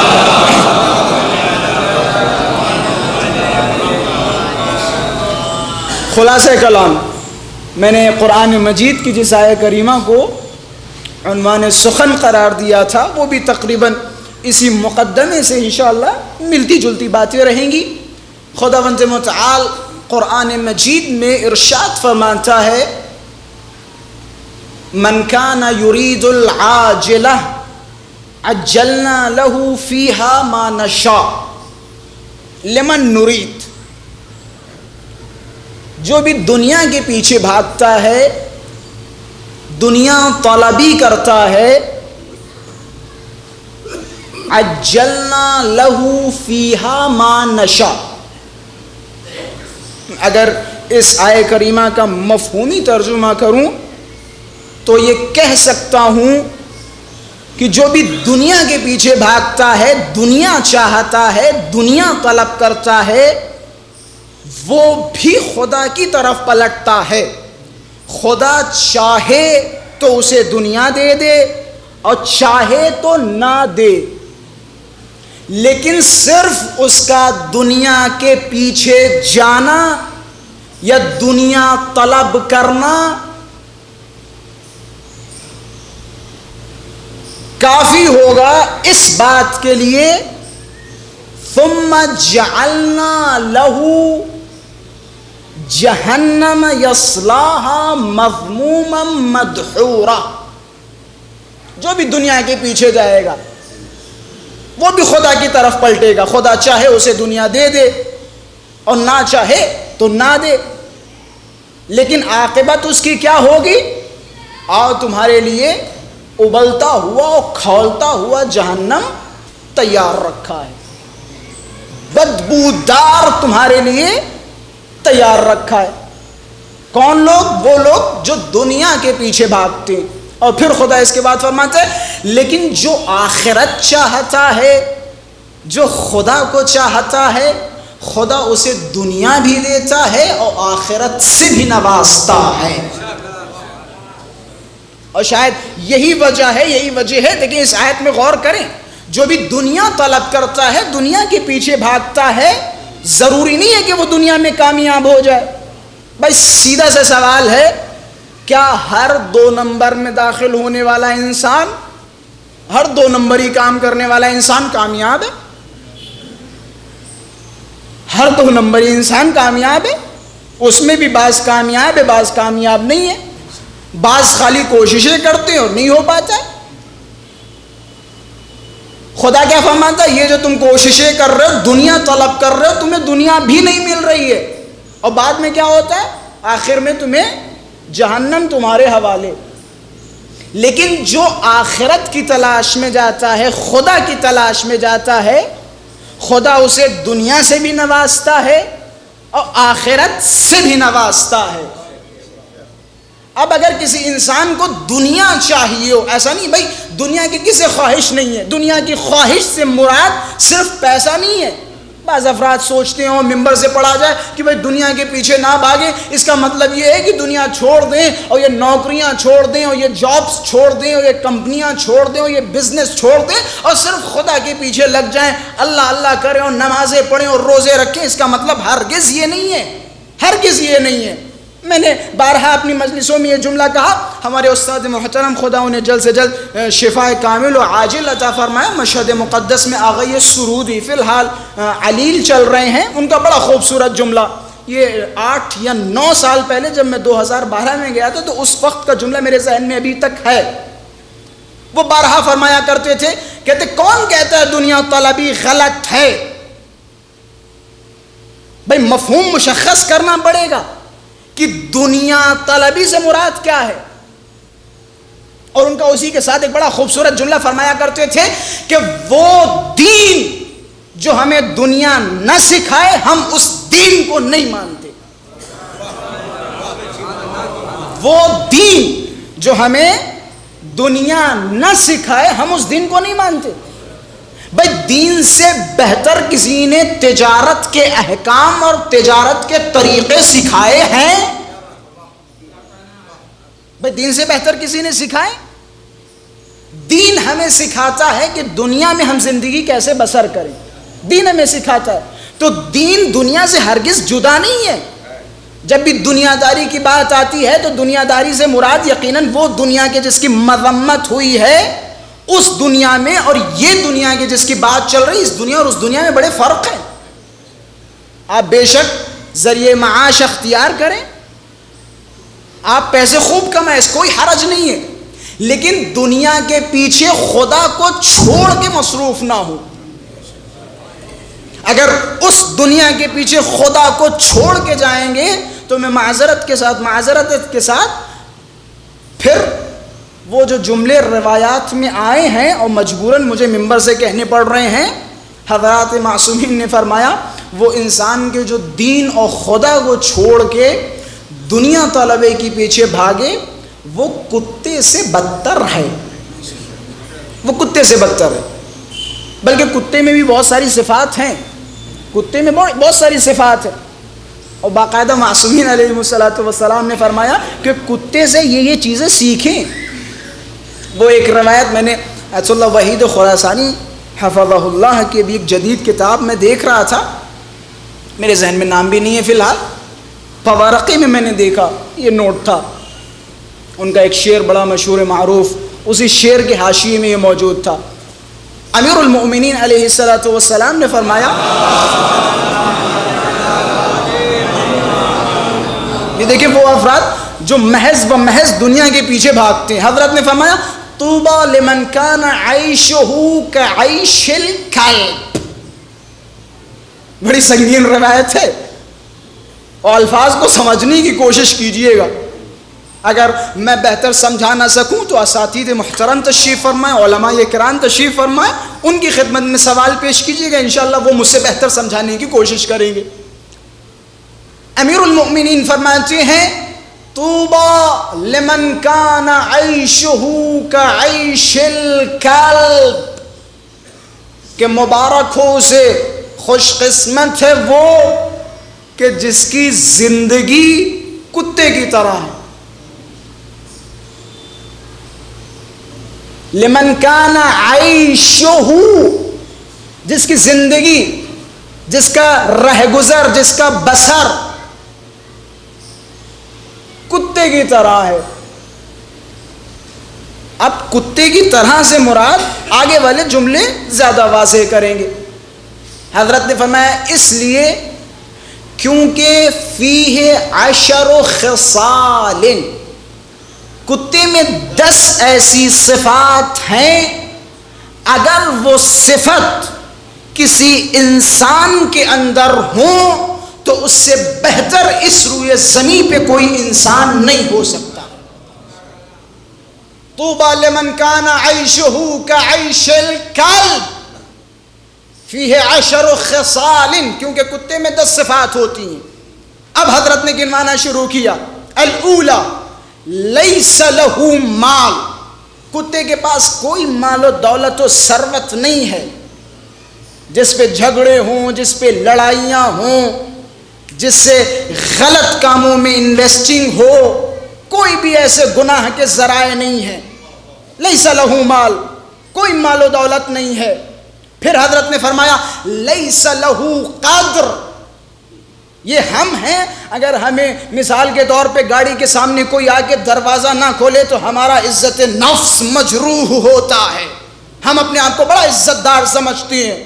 Speaker 2: خلاصہ کلام، میں نے قرآن مجید کی جس آیہ کریمہ کو عنوان سخن قرار دیا تھا وہ بھی تقریباً اسی مقدمے سے انشاءاللہ ملتی جلتی باتیں رہیں گی۔ خداوند متعال قرآن مجید میں ارشاد فرماتا ہے، من کان یرید العاجلہ عجلنا له فیہا ما نشاء لمن نرید۔ جو بھی دنیا کے پیچھے بھاگتا ہے، دنیا طلبی کرتا ہے، عجلنا له فیہا ما نشاء۔ اگر اس آیہ کریمہ کا مفہومی ترجمہ کروں تو یہ کہہ سکتا ہوں کہ جو بھی دنیا کے پیچھے بھاگتا ہے، دنیا چاہتا ہے، دنیا طلب کرتا ہے، وہ بھی خدا کی طرف پلٹتا ہے۔ خدا چاہے تو اسے دنیا دے دے اور چاہے تو نہ دے، لیکن صرف اس کا دنیا کے پیچھے جانا یا دنیا طلب کرنا کافی ہوگا اس بات کے لیے ثم جعلنا له جہنم یصلاها مذموما مدحورا۔ جو بھی دنیا کے پیچھے جائے گا وہ بھی خدا کی طرف پلٹے گا۔ خدا چاہے اسے دنیا دے دے اور نہ چاہے تو نہ دے، لیکن عاقبت اس کی کیا ہوگی؟ آؤ تمہارے لیے ابلتا ہوا اور کھولتا ہوا جہنم تیار رکھا ہے، بدبودار تمہارے لیے تیار رکھا ہے۔ کون لوگ؟ وہ لوگ جو دنیا کے پیچھے بھاگتے ہیں. اور پھر خدا اس کے بعد فرماتا ہے لیکن جو آخرت چاہتا ہے، جو خدا کو چاہتا ہے، خدا اسے دنیا بھی دیتا ہے اور آخرت سے بھی نوازتا ہے. اور شاید یہی وجہ ہے، لیکن اس آیت میں غور کریں، جو بھی دنیا طلب کرتا ہے، دنیا کے پیچھے بھاگتا ہے، ضروری نہیں ہے کہ وہ دنیا میں کامیاب ہو جائے. بھائی سیدھا سا سوال ہے، کیا ہر 2 نمبر میں داخل ہونے والا انسان، ہر 2 نمبری کام کرنے والا انسان کامیاب ہے؟ ہر 2 نمبری انسان کامیاب ہے؟ اس میں بھی بعض کامیاب ہے، بعض کامیاب نہیں ہے، بعض خالی کوششیں کرتے ہیں اور نہیں ہو پاتا ہے. خدا کیا فرماتا ہے؟ یہ جو تم کوششیں کر رہے ہو، دنیا طلب کر رہے ہو، تمہیں دنیا بھی نہیں مل رہی ہے، اور بعد میں کیا ہوتا ہے؟ آخر میں تمہیں جہنم تمہارے حوالے. لیکن جو آخرت کی تلاش میں جاتا ہے، خدا کی تلاش میں جاتا ہے، خدا اسے دنیا سے بھی نوازتا ہے اور آخرت سے بھی نوازتا ہے. اب اگر کسی انسان کو دنیا چاہیے ہو، ایسا نہیں بھائی دنیا کی کسی خواہش نہیں ہے، دنیا کی خواہش سے مراد صرف پیسہ نہیں ہے. بعض افراد سوچتے ہیں اور ممبر سے پڑھا جائے کہ بھائی دنیا کے پیچھے نہ بھاگیں، اس کا مطلب یہ ہے کہ دنیا چھوڑ دیں اور یہ نوکریاں چھوڑ دیں اور یہ جابز چھوڑ دیں اور یہ کمپنیاں چھوڑ دیں اور یہ بزنس چھوڑ دیں اور صرف خدا کے پیچھے لگ جائیں، اللہ اللہ کریں اور نمازیں پڑھیں اور روزے رکھیں. اس کا مطلب ہرگز یہ نہیں ہے، ہرگز یہ نہیں ہے. میں نے بارہا اپنی مجلسوں میں یہ جملہ کہا، ہمارے استاد محترم خدا انہیں جلد سے جلد شفاء کامل و عاجل عطا فرمائے، مشہد مقدس میں آغائی سرودی فی الحال علیل چل رہے ہیں، ان کا بڑا خوبصورت جملہ، یہ 8 یا 9 سال پہلے جب میں 2012 میں گیا تھا تو اس وقت کا جملہ میرے ذہن میں ابھی تک ہے. وہ بارہا فرمایا کرتے تھے، کہتے کون کہتا ہے دنیا طلبی غلط ہے؟ بھائی مفہوم مشخص کرنا پڑے گا کہ دنیا طلبی سے مراد کیا ہے. اور ان کا اسی کے ساتھ ایک بڑا خوبصورت جملہ فرمایا کرتے تھے کہ وہ دین جو ہمیں دنیا نہ سکھائے ہم اس دین کو نہیں مانتے. وہ دین جو ہمیں دنیا نہ سکھائے ہم اس دین کو نہیں مانتے. بھائی دین سے بہتر کسی نے تجارت کے احکام اور تجارت کے طریقے سکھائے ہیں؟ بھائی دین سے بہتر کسی نے سکھائے؟ دین ہمیں سکھاتا ہے کہ دنیا میں ہم زندگی کیسے بسر کریں، دین ہمیں سکھاتا ہے. تو دین دنیا سے ہرگز جدا نہیں ہے. جب بھی دنیا داری کی بات آتی ہے تو دنیا داری سے مراد یقیناً وہ دنیا کے جس کی مذمت ہوئی ہے اس دنیا میں، اور یہ دنیا کی جس کی بات چل رہی، اس دنیا اور اس دنیا میں بڑے فرق ہیں. آپ بے شک ذریعہ معاش اختیار کریں، آپ پیسے خوب کمائیں، اس کوئی حرج نہیں ہے، لیکن دنیا کے پیچھے خدا کو چھوڑ کے مصروف نہ ہو. اگر اس دنیا کے پیچھے خدا کو چھوڑ کے جائیں گے تو میں معذرت کے ساتھ پھر وہ جو جملے روایات میں آئے ہیں اور مجبوراً مجھے ممبر سے کہنے پڑ رہے ہیں، حضرات معصومین نے فرمایا وہ انسان کے جو دین اور خدا کو چھوڑ کے دنیا طلبے کے پیچھے بھاگے وہ کتے سے بدتر ہے. وہ کتے سے بدتر ہے. بلکہ کتے میں بھی بہت ساری صفات ہیں، کتے میں بہت ساری صفات ہیں، اور باقاعدہ معصومین علیہ السلام نے فرمایا کہ کتے سے یہ چیزیں سیکھیں. وہ ایک روایت میں نے ایت اللہ وحید خراسانی حفظہ اللہ کی بھی ایک جدید کتاب میں دیکھ رہا تھا، میرے ذہن میں نام بھی نہیں ہے فی الحال، فوارقی میں میں نے دیکھا یہ نوٹ تھا. ان کا ایک شعر بڑا مشہور معروف، اسی شعر کے حاشیے میں یہ موجود تھا. امیر المؤمنین علیہ السلام نے فرمایا، یہ دیکھیں وہ افراد جو محض دنیا کے پیچھے بھاگتے ہیں. حضرت نے فرمایا طوبی لمن کان عیشہ کعیش الکلب. بڑی سنگین روایت ہے اور الفاظ کو سمجھنے کی کوشش کیجئے گا. اگر میں بہتر سمجھا نہ سکوں تو اساتید محترم تشریف فرمائیں، علماء کرام تشریف فرمائیں، ان کی خدمت میں سوال پیش کیجئے گا، انشاءاللہ وہ مجھ سے بہتر سمجھانے کی کوشش کریں گے. امیر المؤمنین فرماتے ہیں طوبى لمن كان عيشه كعيش الكلب، کہ مبارک ہو اسے، خوش قسمت ہے وہ کہ جس کی زندگی کتے کی طرح ہے. لمن کان عیشہ، جس کی زندگی، جس کا رہ گزر، جس کا بسر کتے کی طرح ہے. اب کتے کی طرح سے مراد آگے والے جملے زیادہ واضح کریں گے. حضرت نے فرمایا اس لیے کیونکہ فیہ 10 خصال، کتے میں 10 ایسی صفات ہیں، اگر وہ صفت کسی انسان کے اندر ہوں تو اس سے بہتر اس روئے زمین پہ کوئی انسان نہیں ہو سکتا. طوبى لمن كان عيشه كعيش الكلب فيه 10 خصال، کیونکہ کتے میں 10 صفات ہوتی ہیں. اب حضرت نے گنوانا شروع کیا. الاولی لیس له مال، کتے کے پاس کوئی مال و دولت و ثروت نہیں ہے جس پہ جھگڑے ہوں، جس پہ لڑائیاں ہوں، جس سے غلط کاموں میں انویسٹنگ ہو، کوئی بھی ایسے گناہ کے ذرائع نہیں ہیں. لیس له مال، کوئی مال و دولت نہیں ہے. پھر حضرت نے فرمایا لیس له قدر، یہ ہم ہیں، اگر ہمیں مثال کے طور پہ گاڑی کے سامنے کوئی آ کے دروازہ نہ کھولے تو ہمارا عزت نفس مجروح ہوتا ہے، ہم اپنے آپ کو بڑا عزت دار سمجھتے ہیں.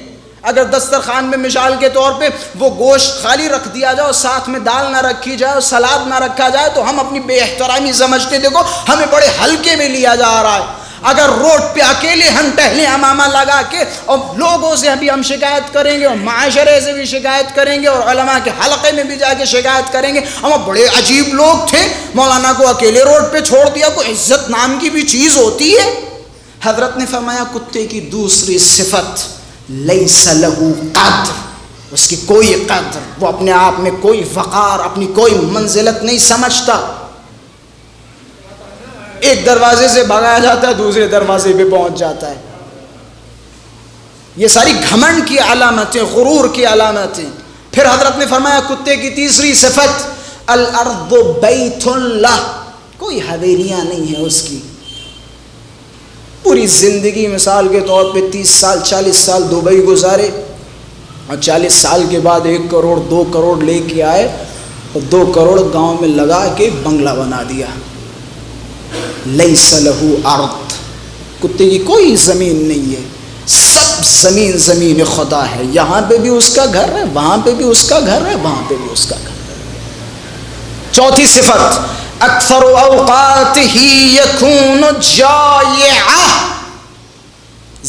Speaker 2: اگر دسترخوان میں مثال کے طور پہ وہ گوشت خالی رکھ دیا جائے اور ساتھ میں دال نہ رکھی جائے اور سلاد نہ رکھا جائے تو ہم اپنی بے احترامی سمجھتے، دیکھو ہمیں بڑے ہلکے میں لیا جا رہا ہے. اگر روڈ پہ اکیلے ہم ٹہلیں امامہ لگا کے اور لوگوں سے بھی ہم شکایت کریں گے اور معاشرے سے بھی شکایت کریں گے اور علماء کے حلقے میں بھی جا کے شکایت کریں گے ہم بڑے عجیب لوگ تھے، مولانا کو اکیلے روڈ پہ چھوڑ دیا، کوئی عزت نام کی بھی چیز ہوتی ہے. حضرت نے فرمایا کتے کی دوسری صفت لیس له قدر، اس کی کوئی قدر، وہ اپنے آپ میں کوئی وقار، اپنی کوئی منزلت نہیں سمجھتا. ایک دروازے سے بھگایا جاتا ہے دوسرے دروازے پہ پہنچ جاتا ہے. یہ ساری گھمنڈ کی علامتیں، غرور کی علامتیں. پھر حضرت نے فرمایا کتے کی تیسری صفت الارض بیت اللہ، کوئی حویلیاں نہیں ہیں اس کی. پوری زندگی مثال کے طور پہ 30 سال 40 سال دبئی گزارے اور 40 سال کے بعد 1 کروڑ 2 کروڑ لے کے آئے اور 2 کروڑ گاؤں میں لگا کے بنگلہ بنا دیا. لیس له ارض، کتے کی کوئی زمین نہیں ہے، سب زمین زمین خدا ہے. یہاں پہ بھی اس کا گھر ہے، وہاں پہ بھی اس کا گھر ہے، وہاں پہ بھی اس کا گھر ہے. چوتھی صفت اکثر اوقاتہ یکون جائعا،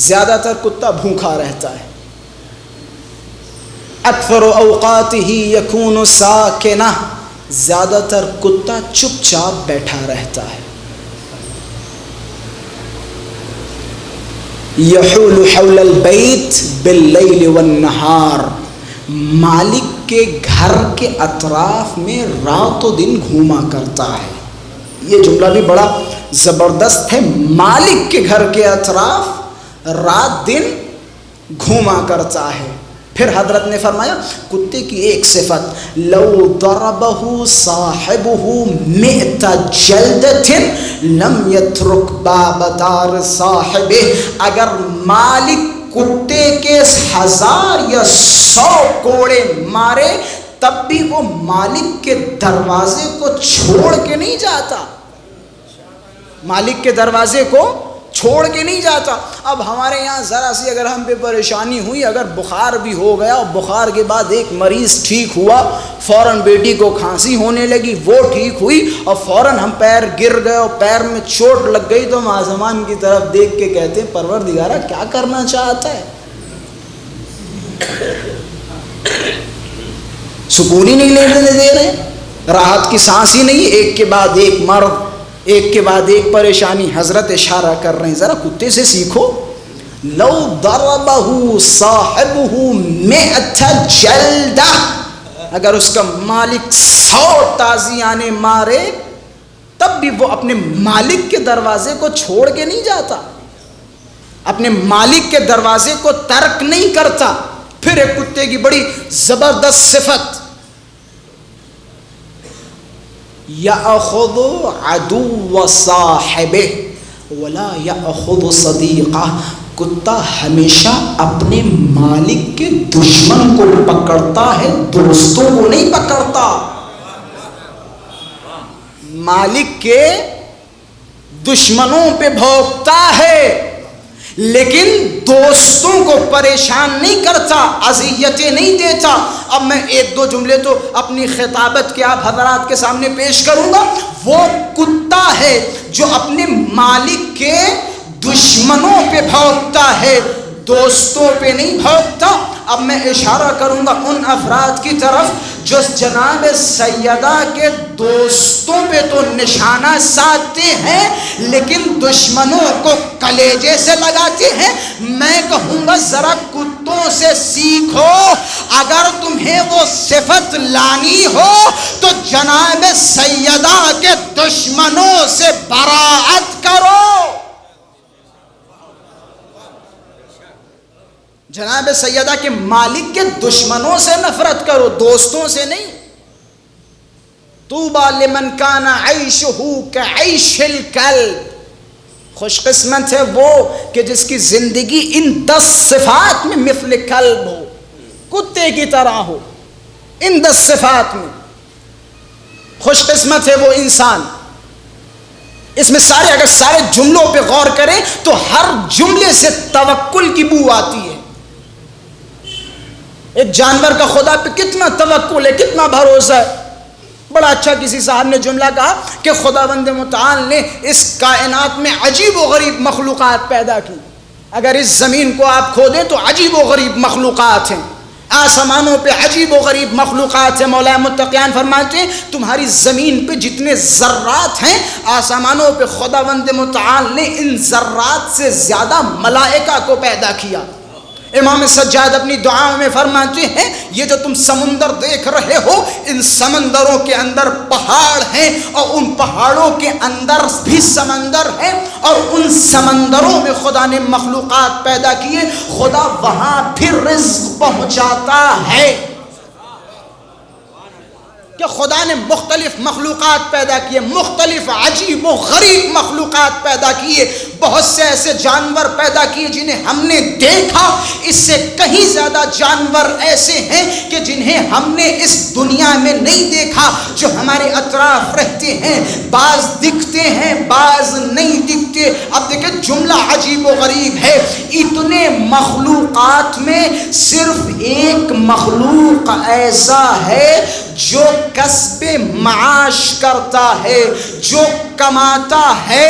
Speaker 2: زیادہ تر کتا بھوکا رہتا ہے. اکثر اوقاتہ یکون ساکنہ، زیادہ تر کتا چپ چاپ بیٹھا رہتا ہے. یحول حول البیت باللیل والنہار، مالک کے گھر کے اطراف میں رات و دن گھوما کرتا ہے. یہ جملہ بھی بڑا زبردست ہے، مالک کے گھر کے اطراف رات دن گھوما کرتا ہے. پھر حضرت نے فرمایا کتے کی ایک صفت لو ضربہ صاحبہ مئت جلدۃ لم یترک باب دار صاحبہ، اگر مالک کتے کے 1000 یا 100 کوڑے مارے تب بھی وہ مالک کے دروازے کو چھوڑ کے نہیں جاتا، مالک کے دروازے کو چھوڑ کے نہیں جاتا. اب ہمارے یہاں ذرا سی اگر ہم پہ پریشانی ہوئی، اگر بخار بھی ہو گیا اور بخار کے بعد ایک مریض ٹھیک ہوا، فوراً بیٹی کو کھانسی ہونے لگی، وہ ٹھیک ہوئی اور فوراً ہم پیر گر گئے اور پیر میں چوٹ لگ گئی تو ہم آسمان کی طرف دیکھ کے کہتے ہیں پروردگارہ کیا کرنا چاہتا ہے؟ سکون ہی نہیں لینے دے رہے، راحت کی سانس ہی نہیں، ایک کے بعد ایک مرض، ایک کے بعد ایک پریشانی. حضرت اشارہ کر رہے ہیں ذرا کتے سے سیکھو. لو ضربہ صاحبہ مئت جلدہ، اگر اس کا مالک 100 تازیانے مارے تب بھی وہ اپنے مالک کے دروازے کو چھوڑ کے نہیں جاتا، اپنے مالک کے دروازے کو ترک نہیں کرتا۔ پھر ایک کتے کی بڑی زبردست صفت، یأخذ عدو صاحبہ ولا یأخذ صدیقہ، کتا ہمیشہ اپنے مالک کے دشمن کو پکڑتا ہے، دوستوں کو نہیں پکڑتا۔ مالک کے دشمنوں پہ بھونکتا ہے لیکن دوستوں کو پریشان نہیں کرتا، اذیتیں نہیں دیتا۔ اب میں ایک دو جملے تو اپنی خطابت کے آپ حضرات کے سامنے پیش کروں گا۔ وہ کتا ہے جو اپنے مالک کے دشمنوں پہ بھونکتا ہے، دوستوں پہ نہیں بھونکتا۔ اب میں اشارہ کروں گا ان افراد کی طرف جو جناب سیدہ کے دوستوں پہ تو نشانہ سادھتے ہیں لیکن دشمنوں کو کلیجے سے لگاتے ہیں۔ میں کہوں گا ذرا کتوں سے سیکھو، اگر تمہیں وہ صفت لانی ہو تو جناب سیدہ کے دشمنوں سے براءت کرو، جناب سیدہ کے مالک کے دشمنوں سے نفرت کرو، دوستوں سے نہیں۔ طوبی لمن کان عیشہ کعیش الکلب، خوش قسمت ہے وہ کہ جس کی زندگی ان 10 صفات میں مثل کلب ہو، کتے کی طرح ہو، ان 10 صفات میں۔ خوش قسمت ہے وہ انسان۔ اس میں اگر سارے جملوں پہ غور کریں تو ہر جملے سے توکل کی بو آتی ہے۔ ایک جانور کا خدا پہ کتنا توکل ہے، کتنا بھروسہ ہے۔ بڑا اچھا کسی صاحب نے جملہ کہا کہ خداوند متعال نے اس کائنات میں عجیب و غریب مخلوقات پیدا کی، اگر اس زمین کو آپ کھودیں تو عجیب و غریب مخلوقات ہیں، آسمانوں پہ عجیب و غریب مخلوقات ہیں۔ مولا متقیان فرماتے ہیں تمہاری زمین پہ جتنے ذرات ہیں، آسمانوں پہ خداوند متعال نے ان ذرات سے زیادہ ملائکہ کو پیدا کیا۔ امام سجاد اپنی دعاؤں میں فرماتے ہیں یہ جو تم سمندر دیکھ رہے ہو، ان سمندروں کے اندر پہاڑ ہیں اور ان پہاڑوں کے اندر بھی سمندر ہیں، اور ان سمندروں میں خدا نے مخلوقات پیدا کیے، خدا وہاں پھر رزق پہنچاتا ہے کہ خدا نے مختلف مخلوقات پیدا کیے، مختلف عجیب و غریب مخلوقات پیدا کیے، بہت سے ایسے جانور پیدا کیے جنہیں ہم نے دیکھا، اس سے کہیں زیادہ جانور ایسے ہیں کہ جنہیں ہم نے اس دنیا میں نہیں دیکھا، جو ہمارے اطراف رہتے ہیں، بعض دکھتے ہیں بعض نہیں دکھتے۔ اب دیکھیں جملہ عجیب و غریب ہے، اتنے مخلوقات میں صرف ایک مخلوق ایسا ہے جو کسب معاش کرتا ہے، جو کماتا ہے،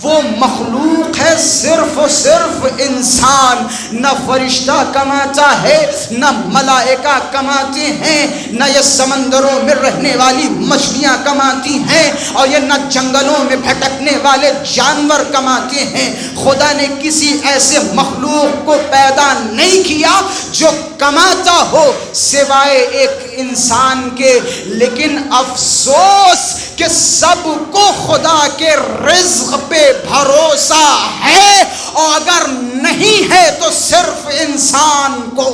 Speaker 2: وہ مخلوق ہے صرف و صرف انسان۔ نہ فرشتہ کماتا ہے، نہ ملائکہ کماتے ہیں، نہ یہ سمندروں میں رہنے والی مچھلیاں کماتی ہیں، اور یہ نہ جنگلوں میں بھٹکنے والے جانور کماتے ہیں۔ خدا نے کسی ایسے مخلوق کو پیدا نہیں کیا جو کماتا ہو سوائے ایک انسان کے، لیکن افسوس کہ سب کو خدا کے رزق پہ بھروسہ ہے، اور اگر نہیں ہے تو صرف انسان کو،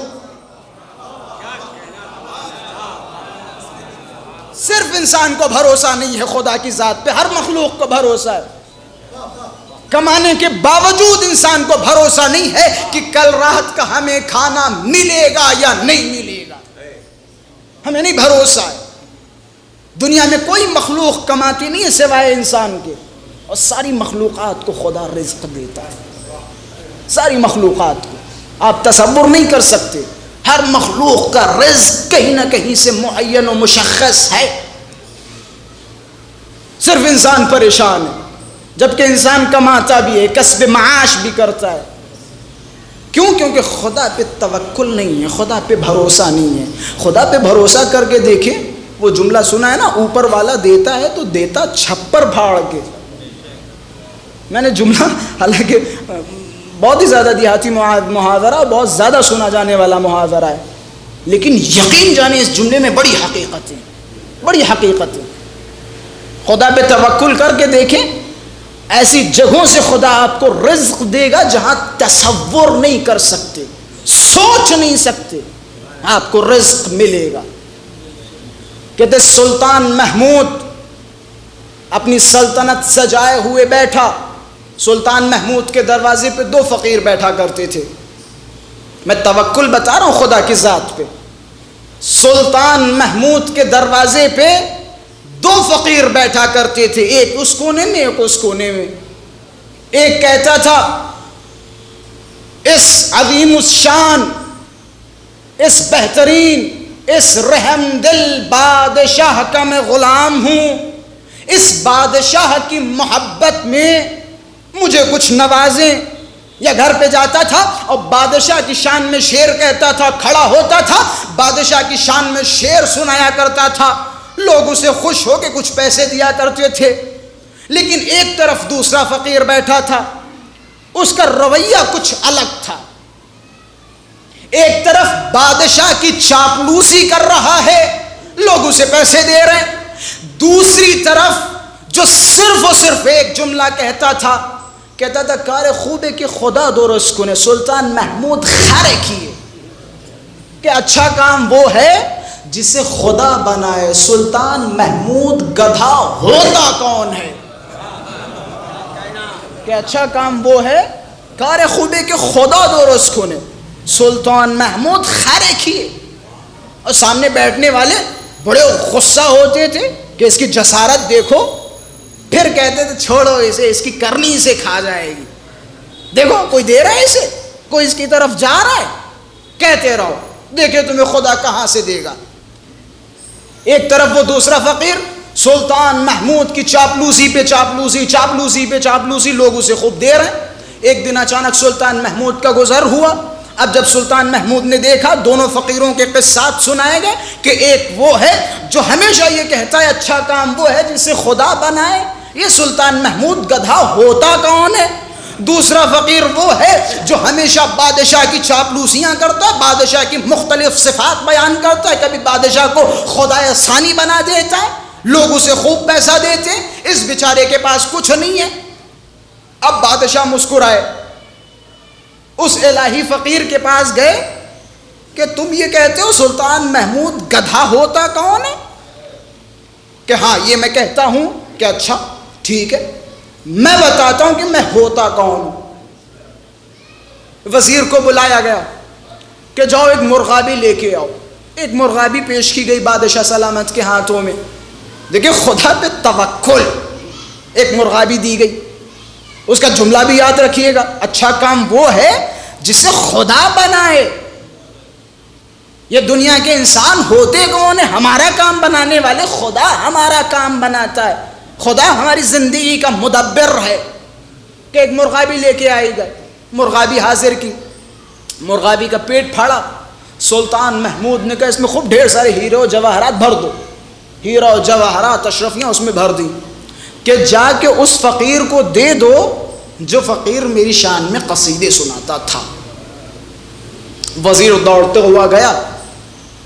Speaker 2: صرف انسان کو بھروسہ نہیں ہے، خدا کی ذات پہ ہر مخلوق کو بھروسہ ہے۔ کمانے کے باوجود انسان کو بھروسہ نہیں ہے کہ کل رات کا ہمیں کھانا ملے گا یا نہیں ملے گا، ہمیں نہیں بھروسہ ہے۔ دنیا میں کوئی مخلوق کماتی نہیں ہے سوائے انسان کے، اور ساری مخلوقات کو خدا رزق دیتا ہے، ساری مخلوقات کو آپ تصور نہیں کر سکتے۔ ہر مخلوق کا رزق کہیں نہ کہیں سے معین و مشخص ہے، صرف انسان پریشان ہے، جبکہ انسان کماتا بھی ہے، کسب معاش بھی کرتا ہے۔ کیوں؟ کیونکہ خدا پہ توکل نہیں ہے، خدا پہ بھروسہ نہیں ہے۔ خدا پہ بھروسہ کر کے دیکھیں، وہ جملہ سنا ہے نا، اوپر والا دیتا ہے تو دیتا چھپر پھاڑ کے۔ میں نے جملہ حالانکہ بہت ہی زیادہ دیہاتی محاورہ، بہت زیادہ سنا جانے والا محاورہ ہے، لیکن یقین جانے اس جملے میں بڑی حقیقت ہے، بڑی حقیقت ہے۔ خدا پہ توکل کر کے دیکھیں، ایسی جگہوں سے خدا آپ کو رزق دے گا جہاں تصور نہیں کر سکتے، سوچ نہیں سکتے، آپ کو رزق ملے گا۔ کہتے سلطان محمود اپنی سلطنت سجائے ہوئے بیٹھا، سلطان محمود کے دروازے پہ 2 فقیر بیٹھا کرتے تھے۔ میں توکل بتا رہا ہوں خدا کی ذات پہ۔ سلطان محمود کے دروازے پہ 2 فقیر بیٹھا کرتے تھے، ایک اس کونے میں ایک اس کونے میں۔ ایک کہتا تھا اس عظیم الشان، اس بہترین، اس رحم دل بادشاہ کا میں غلام ہوں، اس بادشاہ کی محبت میں مجھے کچھ نوازیں۔ یا گھر پہ جاتا تھا اور بادشاہ کی شان میں شعر کہتا تھا، کھڑا ہوتا تھا، بادشاہ کی شان میں شعر سنایا کرتا تھا، لوگ اسے خوش ہو کے کچھ پیسے دیا کرتے تھے۔ لیکن ایک طرف دوسرا فقیر بیٹھا تھا، اس کا رویہ کچھ الگ تھا۔ ایک طرف بادشاہ کی چاپلوسی کر رہا ہے، لوگ اسے پیسے دے رہے ہیں، دوسری طرف جو صرف اور صرف ایک جملہ کہتا تھا کار خوبے کہ خدا درست کنے، سلطان محمود خارے کیے کہ اچھا کام وہ ہے جسے خدا بنائے، سلطان محمود گدھا ہوتا کون ہے؟ کہ اچھا کام وہ ہے کار خوبے کہ خدا درست کنے، سلطان محمود خارے کیے۔ اور سامنے بیٹھنے والے بڑے غصہ ہوتے تھے کہ اس کی جسارت دیکھو، پھر کہتے تھے چھوڑو اسے، اس کی کرنی سے کھا جائے گی، دیکھو کوئی دے رہا ہے اسے، کوئی اس کی طرف جا رہا ہے، کہتے رہو دیکھے تمہیں خدا کہاں سے دے گا۔ ایک طرف وہ دوسرا فقیر سلطان محمود کی چاپلوسی پہ چاپلوسی، چاپلوسی پہ چاپلوسی، لوگ اسے خوب دے رہے ہیں۔ ایک دن اچانک سلطان محمود کا گزر ہوا۔ اب جب سلطان محمود نے دیکھا، دونوں فقیروں کے قصات سنائے گئے کہ ایک وہ ہے جو ہمیشہ یہ کہتا ہے اچھا کام وہ ہے جسے خدا بنائے، یہ سلطان محمود گدھا ہوتا کون ہے؟ دوسرا فقیر وہ ہے جو ہمیشہ بادشاہ کی چاپلوسیاں کرتا ہے، بادشاہ کی مختلف صفات بیان کرتا ہے، کبھی بادشاہ کو خدا ثانی بنا دیتا ہے، لوگ اسے خوب پیسہ دیتے ہیں، اس بیچارے کے پاس کچھ نہیں ہے۔ اب بادشاہ مسکرائے، اس الہی فقیر کے پاس گئے کہ تم یہ کہتے ہو سلطان محمود گدھا ہوتا کون ہے؟ کہ ہاں یہ میں کہتا ہوں۔ کہ اچھا ٹھیک ہے، میں بتاتا ہوں کہ میں ہوتا کون ہوں۔ وزیر کو بلایا گیا کہ جاؤ ایک مرغابی لے کے آؤ۔ ایک مرغابی پیش کی گئی بادشاہ سلامت کے ہاتھوں میں۔ دیکھیں خدا پہ توکل، ایک مرغابی دی گئی۔ اس کا جملہ بھی یاد رکھیے گا، اچھا کام وہ ہے جسے خدا بنائے۔ یہ دنیا کے انسان ہوتے کون ہیں؟ ہمارا کام بنانے والے خدا ہمارا کام بناتا ہے، خدا ہماری زندگی کا مدبر ہے۔ کہ ایک مرغابی لے کے آئی گئے، مرغابی حاضر کی، مرغابی کا پیٹ پھاڑا۔ سلطان محمود نے کہا اس میں خوب ڈھیر سارے ہیرے و جواہرات بھر دو، ہیرا و جواہرات اشرفیاں اس میں بھر دی کہ جا کے اس فقیر کو دے دو جو فقیر میری شان میں قصیدے سناتا تھا۔ وزیر دوڑتے ہوا گیا،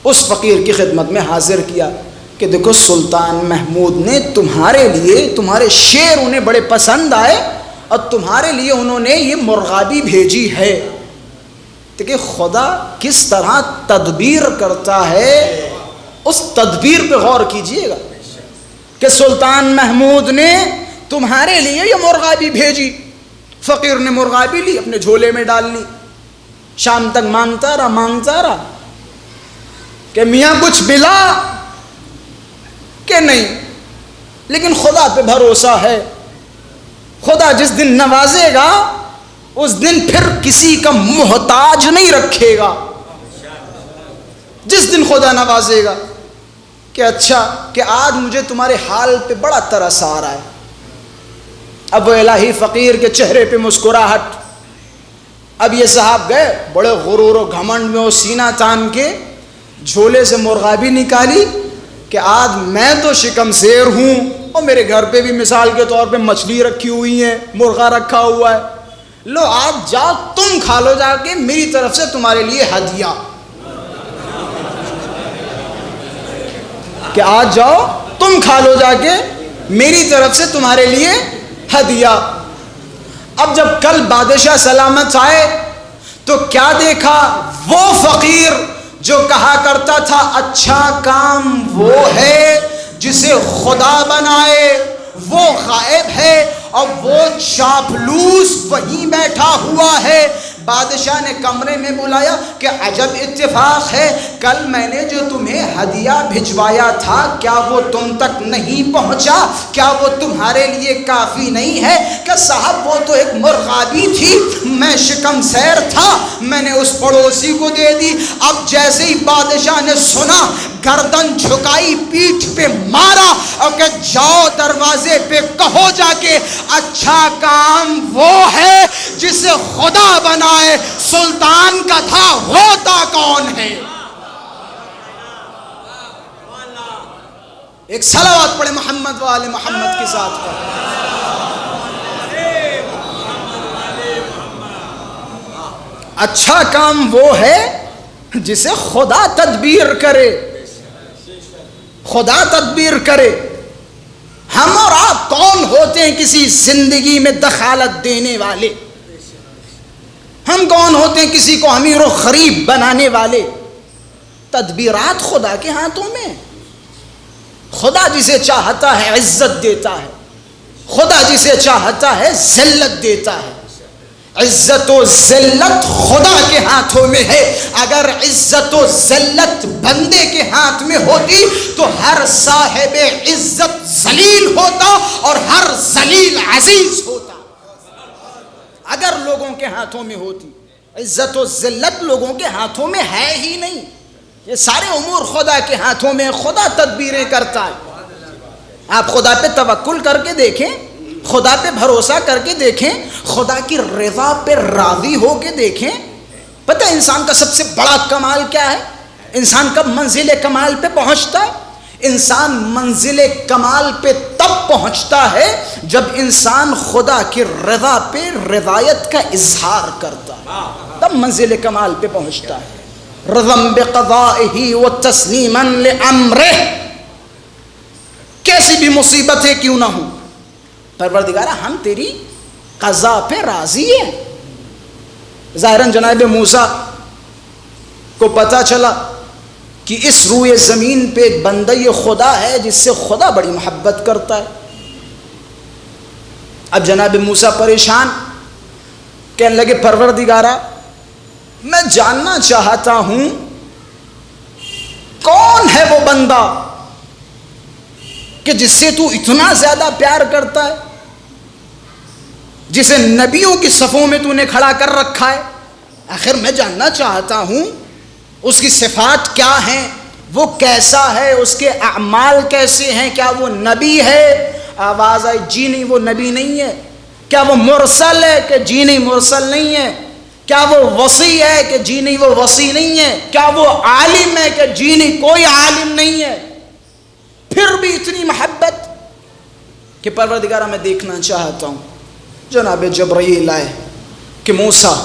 Speaker 2: اس فقیر کی خدمت میں حاضر کیا کہ دیکھو سلطان محمود نے تمہارے لیے، تمہارے شعر انہیں بڑے پسند آئے اور تمہارے لیے انہوں نے یہ مرغابی بھیجی ہے۔ دیکھیں خدا کس طرح تدبیر کرتا ہے، اس تدبیر پہ غور کیجئے گا کہ سلطان محمود نے تمہارے لیے یہ مرغابی بھیجی۔ فقیر نے مرغابی لی، اپنے جھولے میں ڈال لی، شام تک مانگتا رہا کہ میاں کچھ ملا کہ نہیں، لیکن خدا پہ بھروسہ ہے، خدا جس دن نوازے گا اس دن پھر کسی کا محتاج نہیں رکھے گا۔ جس دن خدا نوازے گا کہ اچھا کہ آج مجھے تمہارے حال پہ بڑا ترس آ رہا ہے۔ اب وہ الہی فقیر کے چہرے پہ مسکراہٹ۔ اب یہ صاحب گئے بڑے غرور و گھمنڈ میں، وہ سینہ تان کے جھولے سے مرغابی نکالی کہ آج میں تو شکم سیر ہوں، اور میرے گھر پہ بھی مثال کے طور پہ مچھلی رکھی ہوئی ہے، مرغا رکھا ہوا ہے، لو آج جاؤ تم کھا لو جا کے، میری طرف سے تمہارے لیے ہدیہ کہ آج جاؤ تم کھا لو جا کے، میری طرف سے تمہارے لیے ہدیہ۔ اب جب کل بادشاہ سلامت آئے تو کیا دیکھا؟ وہ فقیر جو کہا کرتا تھا اچھا کام وہ ہے جسے خدا بنائے، وہ غائب ہے، اور وہ چاپلوس وہیں بیٹھا ہوا ہے۔ بادشاہ نے کمرے میں بلایا کہ عجب اتفاق ہے، کل میں نے جو تمہیں ہدیہ بھجوایا تھا کیا وہ تم تک نہیں پہنچا؟ کیا وہ تمہارے لیے کافی نہیں ہے؟ کہ صاحب وہ تو ایک مرغابی تھی، میں شکم سیر تھا، میں نے اس پڑوسی کو دے دی۔ اب جیسے ہی بادشاہ نے سنا، گردن جھکائی، پیٹھ پہ مارا اور کہ جاؤ دروازے پہ کہو جا کے اچھا کام وہ ہے جسے خدا بنائے، سلطان کا تھا ہوتا کون ہے؟ ایک صلوات پڑھے محمد و آل محمد کے ساتھ پر۔ اچھا کام وہ ہے جسے خدا تدبیر کرے، خدا تدبیر کرے۔ ہم اور آپ کون ہوتے ہیں کسی زندگی میں دخالت دینے والے؟ ہم کون ہوتے ہیں کسی کو امیر و غریب بنانے والے؟ تدبیرات خدا کے ہاتھوں میں۔ خدا جسے چاہتا ہے عزت دیتا ہے، خدا جسے چاہتا ہے ذلت دیتا ہے۔ عزت و ذلت خدا کے ہاتھوں میں ہے۔ اگر عزت و ذلت بندے کے ہاتھ میں ہوتی تو ہر صاحب عزت ذلیل ہوتا اور ہر ذلیل عزیز ہوتا۔ اگر لوگوں کے ہاتھوں میں ہوتی، عزت و ذلت لوگوں کے ہاتھوں میں ہے ہی نہیں، یہ سارے امور خدا کے ہاتھوں میں۔ خدا تدبیریں کرتا ہے۔ آپ خدا پہ توکل کر کے دیکھیں، خدا پہ بھروسہ کر کے دیکھیں، خدا کی رضا پہ راضی ہو کے دیکھیں۔ پتہ ہے انسان کا سب سے بڑا کمال کیا ہے؟ انسان کب منزل کمال پہ پہنچتا ہے؟ انسان منزل کمال پہ تب پہنچتا ہے جب انسان خدا کی رضا پہ رضایت کا اظہار کرتا ہے، تب منزل کمال پہ پہنچتا ہے۔ رضم بقضائہ و تسلیما لامرہ، کیسی بھی مصیبتیں کیوں نہ ہوں، پروردگارہ ہم تیری قضا پہ راضی ہیں۔ ظاہراً جناب موسیٰ کو پتہ چلا کہ اس روئے زمین پہ ایک بندہ خدا ہے جس سے خدا بڑی محبت کرتا ہے۔ اب جناب موسیٰ پریشان، کہنے لگے پروردگارہ میں جاننا چاہتا ہوں کون ہے وہ بندہ کہ جس سے تو اتنا زیادہ پیار کرتا ہے، جسے نبیوں کی صفوں میں تو نے کھڑا کر رکھا ہے۔ آخر میں جاننا چاہتا ہوں اس کی صفات کیا ہیں، وہ کیسا ہے، اس کے اعمال کیسے ہیں، کیا وہ نبی ہے؟ آواز آئی جی نہیں وہ نبی نہیں ہے۔ کیا وہ مرسل ہے کہ جی نہیں مرسل نہیں ہے؟ کیا وہ وصی ہے کہ جی نہیں وہ وصی نہیں ہے؟ کیا وہ عالم ہے کہ جی نہیں کوئی عالم نہیں ہے؟ پھر بھی اتنی محبت کہ پروردگارہ میں دیکھنا چاہتا ہوں۔ جناب جبرائیل آئے کہ موسیٰ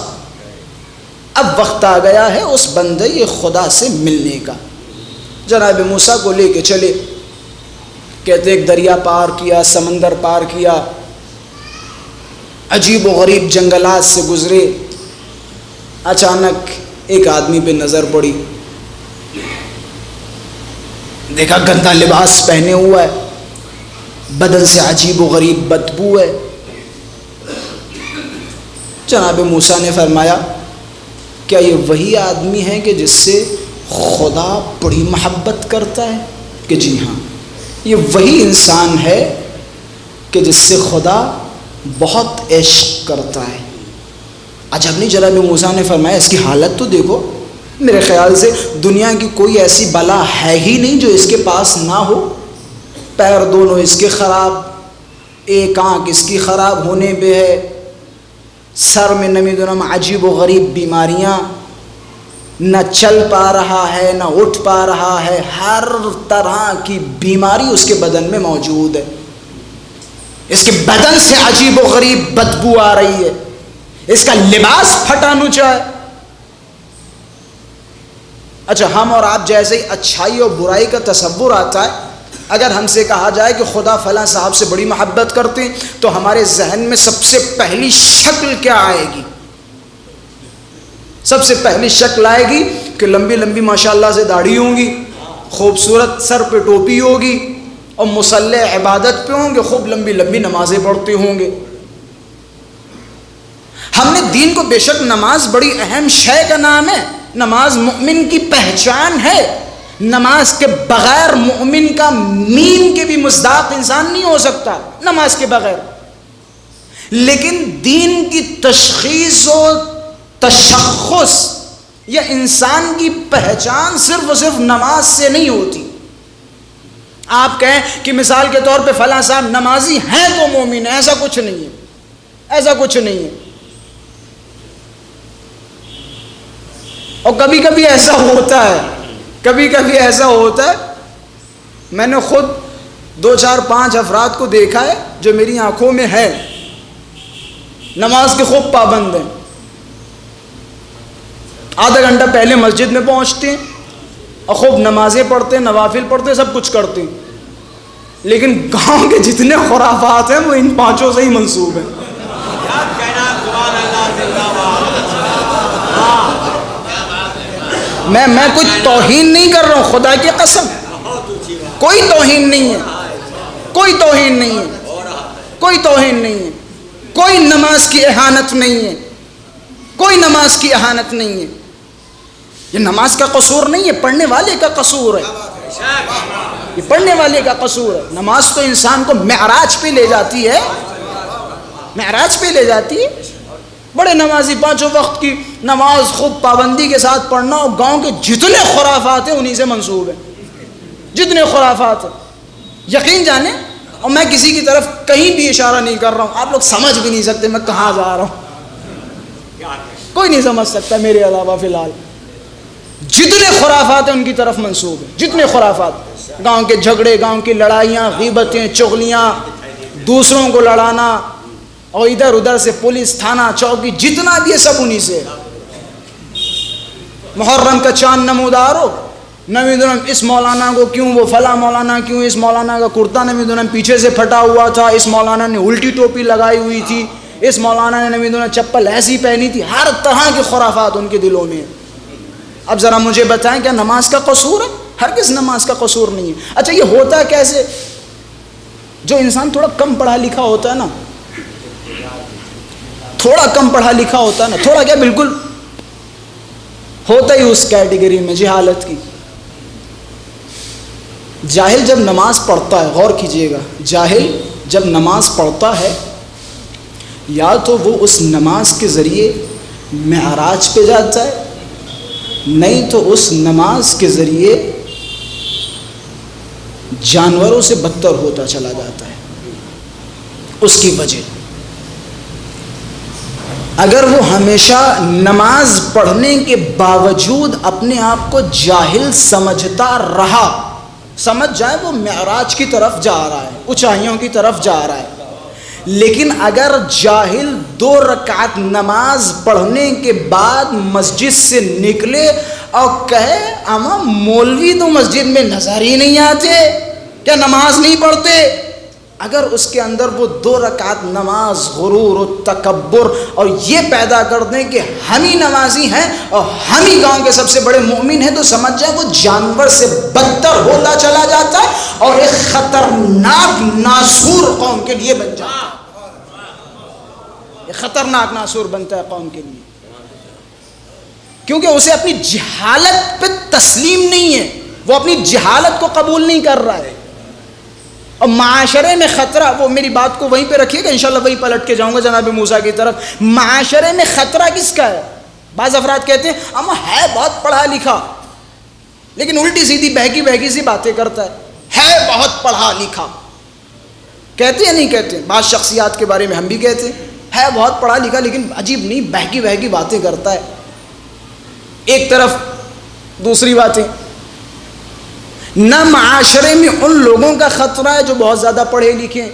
Speaker 2: اب وقت آ گیا ہے اس بندے خدا سے ملنے کا۔ جناب موسیٰ کو لے کے چلے، کہتے ایک دریا پار کیا، سمندر پار کیا، عجیب و غریب جنگلات سے گزرے۔ اچانک ایک آدمی پہ نظر پڑی، دیکھا گندا لباس پہنے ہوا ہے، بدن سے عجیب و غریب بدبو ہے۔ جناب موسیٰ نے فرمایا کیا یہ وہی آدمی ہے کہ جس سے خدا بڑی محبت کرتا ہے؟ کہ جی ہاں، یہ وہی انسان ہے کہ جس سے خدا بہت عشق کرتا ہے۔ عجب نہیں، جناب موسیٰ نے فرمایا اس کی حالت تو دیکھو، میرے خیال سے دنیا کی کوئی ایسی بلا ہے ہی نہیں جو اس کے پاس نہ ہو۔ پیر دونوں اس کے خراب، ایک آنکھ اس کی خراب ہونے پہ ہے، سر میں نمی دنم عجیب و غریب بیماریاں، نہ چل پا رہا ہے نہ اٹھ پا رہا ہے، ہر طرح کی بیماری اس کے بدن میں موجود ہے۔ اس کے بدن سے عجیب و غریب بدبو آ رہی ہے، اس کا لباس پھٹا نچا ہے۔ اچھا ہم اور آپ جیسے ہی اچھائی اور برائی کا تصور آتا ہے اگر ہم سے کہا جائے کہ خدا فلاں صاحب سے بڑی محبت کرتے ہیں تو ہمارے ذہن میں سب سے پہلی شکل کیا آئے گی؟ سب سے پہلی شکل آئے گی کہ لمبی لمبی ماشاءاللہ سے داڑھی ہوں گی، خوبصورت سر پہ ٹوپی ہوگی اور مصلی عبادت پہ ہوں گے، خوب لمبی لمبی نمازیں پڑھتے ہوں گے۔ ہم نے دین کو، بے شک نماز بڑی اہم شے کا نام ہے، نماز مؤمن کی پہچان ہے، نماز کے بغیر مؤمن کا مین کے بھی مصداق انسان نہیں ہو سکتا نماز کے بغیر۔ لیکن دین کی تشخیص و تشخص یا انسان کی پہچان صرف اور صرف نماز سے نہیں ہوتی۔ آپ کہیں کہ مثال کے طور پہ فلاں صاحب نمازی ہیں تو مومن ہے، ایسا کچھ نہیں ہے، ایسا کچھ نہیں ہے۔ اور کبھی کبھی ایسا ہوتا ہے، کبھی کبھی ایسا ہوتا ہے، میں نے خود 2 4 5 افراد کو دیکھا ہے جو میری آنکھوں میں ہے، نماز کے خوب پابند ہیں، آدھا گھنٹہ پہلے مسجد میں پہنچتے ہیں اور خوب نمازیں پڑھتے ہیں، نوافل پڑھتے ہیں، سب کچھ کرتے ہیں، لیکن گاؤں کے جتنے خرافات ہیں وہ ان 5 سے ہی منسوب ہیں۔ میں کچھ توہین نہیں کر رہا ہوں، خدا کی قسم، کوئی توہین نہیں ہے، کوئی توہین نہیں ہے، کوئی توہین نہیں ہے، کوئی نماز کی اہانت نہیں ہے، کوئی نماز کی اہانت نہیں ہے۔ یہ نماز کا قصور نہیں ہے، پڑھنے والے کا قصور ہے، یہ پڑھنے والے کا قصور ہے۔ نماز تو انسان کو معراج پہ لے جاتی ہے، معراج پہ لے جاتی ہے۔ بڑے نمازی، 5 وقت کی نماز خوب پابندی کے ساتھ پڑھنا، اور گاؤں کے جتنے خرافات ہیں انہی سے منسوب ہیں، جتنے خرافات ہیں، یقین جانیں۔ اور میں کسی کی طرف کہیں بھی اشارہ نہیں کر رہا ہوں، آپ لوگ سمجھ بھی نہیں سکتے میں کہاں جا رہا ہوں، کوئی نہیں سمجھ سکتا میرے علاوہ فی الحال۔ جتنے خرافات ہیں ان کی طرف منسوب ہیں، جتنے خرافات، گاؤں کے جھگڑے، گاؤں کی لڑائیاں، غیبتیں، چغلیاں، دوسروں کو لڑانا، اور ادھر ادھر سے پولیس، تھانہ، چوکی، جتنا بھی ہے سب انہی سے۔ محرم کا چاند نمودار ہو، نویں دن اس مولانا کو کیوں، وہ فلاں مولانا کیوں، اس مولانا کا کرتا نویں دن پیچھے سے پھٹا ہوا تھا، اس مولانا نے الٹی ٹوپی لگائی ہوئی تھی، اس مولانا نے نویں دن چپل ایسی پہنی تھی، ہر طرح کے خرافات ان کے دلوں میں۔ اب ذرا مجھے بتائیں کیا نماز کا قصور ہے؟ ہرگز نماز کا قصور نہیں ہے۔ اچھا یہ ہوتا کیسے؟ جو انسان تھوڑا کم پڑھا لکھا ہوتا ہے نا، تھوڑا کم پڑھا لکھا ہوتا ہے نا، تھوڑا کیا بالکل ہوتا ہی اس کیٹیگری میں جہالت کی۔ جاہل جب نماز پڑھتا ہے، غور کیجئے گا، جاہل جب نماز پڑھتا ہے یا تو وہ اس نماز کے ذریعے معراج پہ جاتا ہے، نہیں تو اس نماز کے ذریعے جانوروں سے بدتر ہوتا چلا جاتا ہے۔ اس کی وجہ، اگر وہ ہمیشہ نماز پڑھنے کے باوجود اپنے آپ کو جاہل سمجھتا رہا، سمجھ جائے وہ معراج کی طرف جا رہا ہے، اونچائیوں کی طرف جا رہا ہے، لیکن اگر جاہل 2 رکعت نماز پڑھنے کے بعد مسجد سے نکلے اور کہے اما مولوی تو مسجد میں نظر ہی نہیں آتے، کیا نماز نہیں پڑھتے، اگر اس کے اندر وہ 2 رکعت نماز غرور و تکبر اور یہ پیدا کر دیں کہ ہم ہی نمازی ہیں اور ہم ہی گاؤں کے سب سے بڑے مومن ہیں، تو سمجھ جائے وہ جانور سے بدتر ہوتا چلا جاتا ہے اور ایک خطرناک ناسور قوم کے لیے بن جاتا ہے، ایک خطرناک ناسور بنتا ہے قوم کے لیے، کیونکہ اسے اپنی جہالت پہ تسلیم نہیں ہے، وہ اپنی جہالت کو قبول نہیں کر رہا ہے۔ اور معاشرے میں خطرہ، وہ میری بات کو وہیں پہ رکھیے گا، انشاءاللہ وہیں پلٹ کے جاؤں گا جناب موسیٰ کی طرف۔ معاشرے میں خطرہ کس کا ہے؟ بعض افراد کہتے ہیں اما ہے بہت پڑھا لکھا لیکن الٹی سیدھی بہکی سی باتیں کرتا ہے بہت پڑھا لکھا، کہتے ہیں نہیں کہتے؟ بعض شخصیات کے بارے میں ہم بھی کہتے ہیں ہے بہت پڑھا لکھا لیکن عجیب نہیں بہکی باتیں کرتا ہے۔ ایک طرف دوسری باتیں، نہ معاشرے میں ان لوگوں کا خطرہ ہے جو بہت زیادہ پڑھے لکھے ہیں،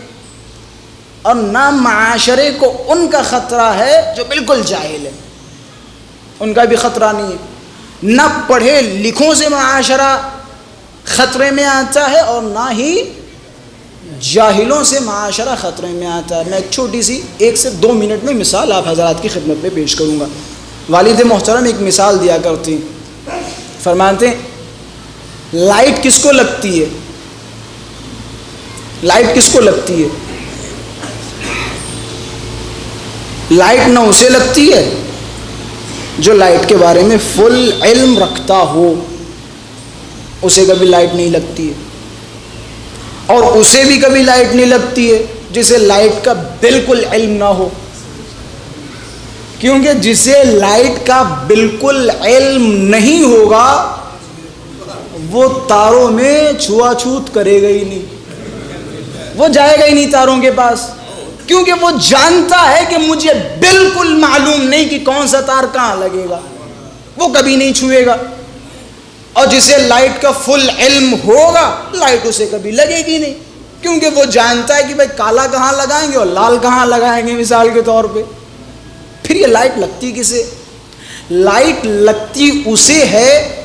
Speaker 2: اور نہ معاشرے کو ان کا خطرہ ہے جو بالکل جاہل ہے، ان کا بھی خطرہ نہیں ہے۔ نہ پڑھے لکھوں سے معاشرہ خطرے میں آتا ہے اور نہ ہی جاہلوں سے معاشرہ خطرے میں آتا ہے۔ میں ایک چھوٹی سی 1 سے 2 منٹ میں مثال آپ حضرات کی خدمت میں پیش کروں گا۔ والد محترم ایک مثال دیا کرتے ہیں، فرماتے ہیں لائٹ کس کو لگتی ہے؟ لائٹ کس کو لگتی ہے؟ لائٹ نہ اسے لگتی ہے جو لائٹ کے بارے میں فل علم رکھتا ہو، اسے کبھی لائٹ نہیں لگتی ہے، اور اسے بھی کبھی لائٹ نہیں لگتی ہے جسے لائٹ کا بالکل علم نہ ہو، کیونکہ جسے لائٹ کا بالکل علم نہیں ہوگا وہ تاروں میں چھوا چھوت کرے گا ہی نہیں، وہ جائے گا ہی نہیں تاروں کے پاس، کیونکہ وہ جانتا ہے کہ مجھے بالکل معلوم نہیں کہ کون سا تار کہاں لگے گا، وہ کبھی نہیں چھوئے گا۔ اور جسے لائٹ کا فل علم ہوگا لائٹ اسے کبھی لگے گی نہیں، کیونکہ وہ جانتا ہے کہ بھائی کالا کہاں لگائیں گے اور لال کہاں لگائیں گے مثال کے طور پہ۔ پھر یہ لائٹ لگتی کسے؟ لائٹ لگتی اسے ہے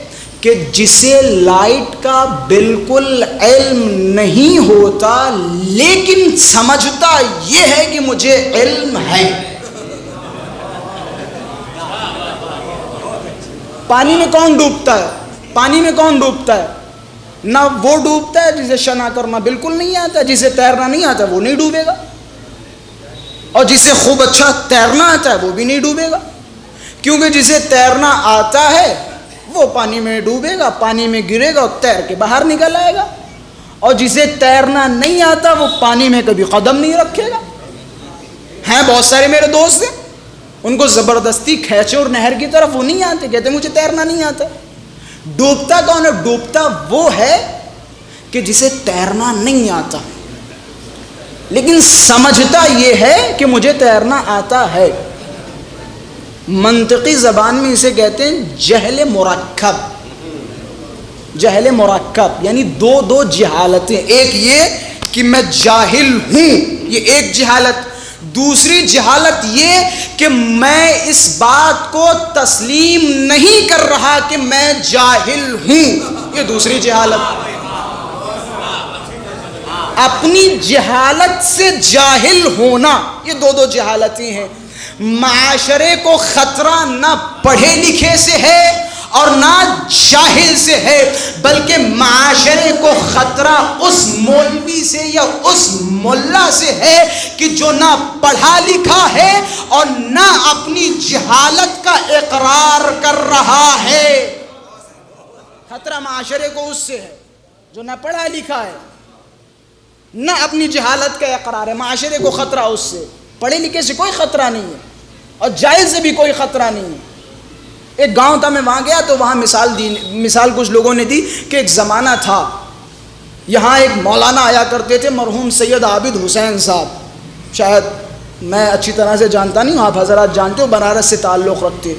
Speaker 2: کہ جسے لائٹ کا بالکل علم نہیں ہوتا لیکن سمجھتا یہ ہے کہ مجھے علم ہے۔ پانی میں کون ڈوبتا ہے؟ پانی میں کون ڈوبتا ہے؟ نہ وہ ڈوبتا ہے جسے شنا کرنا بالکل نہیں آتا، جسے تیرنا نہیں آتا وہ نہیں ڈوبے گا، اور جسے خوب اچھا تیرنا آتا ہے وہ بھی نہیں ڈوبے گا، کیونکہ جسے تیرنا آتا ہے وہ پانی میں ڈوبے گا، پانی میں گرے گا اور تیر کے باہر نکل آئے گا، اور جسے تیرنا نہیں آتا وہ پانی میں کبھی قدم نہیں رکھے گا۔ ہیں بہت سارے میرے دوست ہیں، ان کو زبردستی کھینچے اور نہر کی طرف وہ نہیں آتے، کہتے مجھے تیرنا نہیں آتا۔ ڈوبتا کون ہے؟ ڈوبتا وہ ہے کہ جسے تیرنا نہیں آتا لیکن سمجھتا یہ ہے کہ مجھے تیرنا آتا ہے۔ منطقی زبان میں اسے کہتے ہیں جہل مرکب۔ جہل مرکب یعنی دو جہالتیں، ایک یہ کہ میں جاہل ہوں، یہ ایک جہالت، دوسری جہالت یہ کہ میں اس بات کو تسلیم نہیں کر رہا کہ میں جاہل ہوں، یہ دوسری جہالت۔ اپنی جہالت سے جاہل ہونا، یہ دو جہالتیں ہیں۔ معاشرے کو خطرہ نہ پڑھے لکھے سے ہے اور نہ جاہل سے ہے، بلکہ معاشرے کو خطرہ اس مولوی سے یا اس ملا سے ہے کہ جو نہ پڑھا لکھا ہے اور نہ اپنی جہالت کا اقرار کر رہا ہے۔ خطرہ معاشرے کو اس سے ہے جو نہ پڑھا لکھا ہے نہ اپنی جہالت کا اقرار ہے، معاشرے کو خطرہ اس سے۔ پڑھے لکھے سے کوئی خطرہ نہیں ہے اور جاہل سے بھی کوئی خطرہ نہیں ہے۔ ایک گاؤں تھا، میں وہاں گیا تو وہاں مثال کچھ لوگوں نے دی کہ ایک زمانہ تھا، یہاں ایک مولانا آیا کرتے تھے مرحوم سید عابد حسین صاحب، شاید میں اچھی طرح سے جانتا نہیں ہوں، آپ حضرات جانتے ہو، بنارس سے تعلق رکھتے،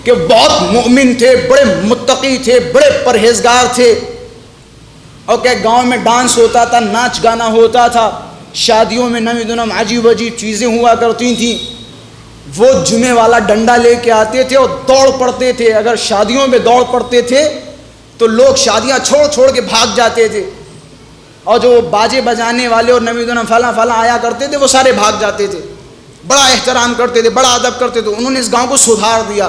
Speaker 2: کہ بہت مؤمن تھے، بڑے متقی تھے، بڑے پرہیزگار تھے، اور کہ گاؤں میں ڈانس ہوتا تھا، ناچ گانا ہوتا تھا، شادیوں میں نمی دنم عجیب عجیب چیزیں ہوا کرتی تھیں۔ وہ جمعے والا ڈنڈا لے کے آتے تھے اور دوڑ پڑتے تھے، اگر شادیوں میں دوڑ پڑتے تھے تو لوگ شادیاں چھوڑ کے بھاگ جاتے تھے، اور جو باجے بجانے والے اور نمی دنم فلاں آیا کرتے تھے وہ سارے بھاگ جاتے تھے، بڑا احترام کرتے تھے، بڑا ادب کرتے تھے۔ انہوں نے اس گاؤں کو سدھار دیا۔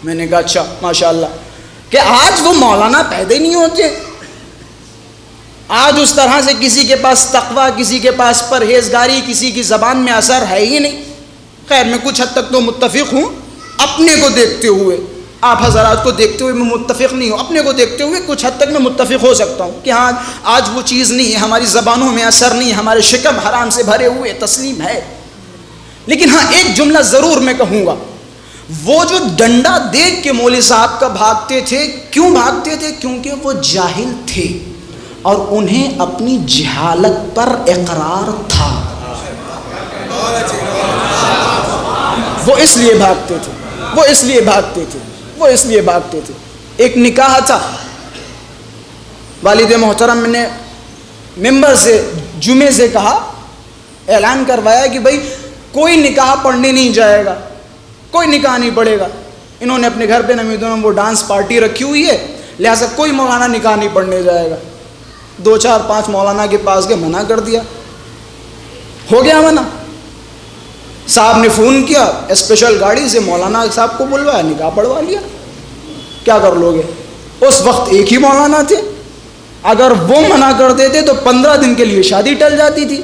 Speaker 2: میں نے کہا اچھا ماشاءاللہ، کہ آج وہ مولانا پیدا ہی نہیں ہوتے، آج اس طرح سے کسی کے پاس تقویٰ، کسی کے پاس پرہیزگاری، کسی کی زبان میں اثر ہے ہی نہیں۔ خیر میں کچھ حد تک تو متفق ہوں، اپنے کو دیکھتے ہوئے، آپ حضرات کو دیکھتے ہوئے میں متفق نہیں ہوں، اپنے کو دیکھتے ہوئے کچھ حد تک میں متفق ہو سکتا ہوں کہ ہاں آج وہ چیز نہیں ہے، ہماری زبانوں میں اثر نہیں ہے، ہمارے شکم حرام سے بھرے ہوئے تسلیم ہے۔ لیکن ہاں ایک جملہ ضرور میں کہوں گا، وہ جو ڈنڈا دیکھ کے مولوی صاحب کا بھاگتے تھے، کیوں بھاگتے تھے؟ کیونکہ وہ جاہل تھے اور انہیں اپنی جہالت پر اقرار تھا، وہ اس لیے بھاگتے تھے۔ ایک نکاح تھا، والد محترم نے ممبر سے جمعے سے کہا، اعلان کروایا کہ بھائی کوئی نکاح پڑھنے نہیں جائے گا، کوئی نکاح نہیں پڑھے گا۔ انہوں نے اپنے گھر پہ نمیدونم وہ ڈانس پارٹی رکھی ہوئی ہے، لہٰذا کوئی مولانا نکاح نہیں پڑھنے جائے گا. 2 4 5 مولانا کے پاس گئے, منع کر دیا, ہو گیا منع. صاحب نے فون کیا, اسپیشل گاڑی سے مولانا صاحب کو بلوایا, نکاح پڑھوا لیا. کیا کر لو گے؟ اس وقت ایک ہی مولانا تھے, اگر وہ منع کر دیتے تو 15 دن کے لیے شادی ٹل جاتی تھی.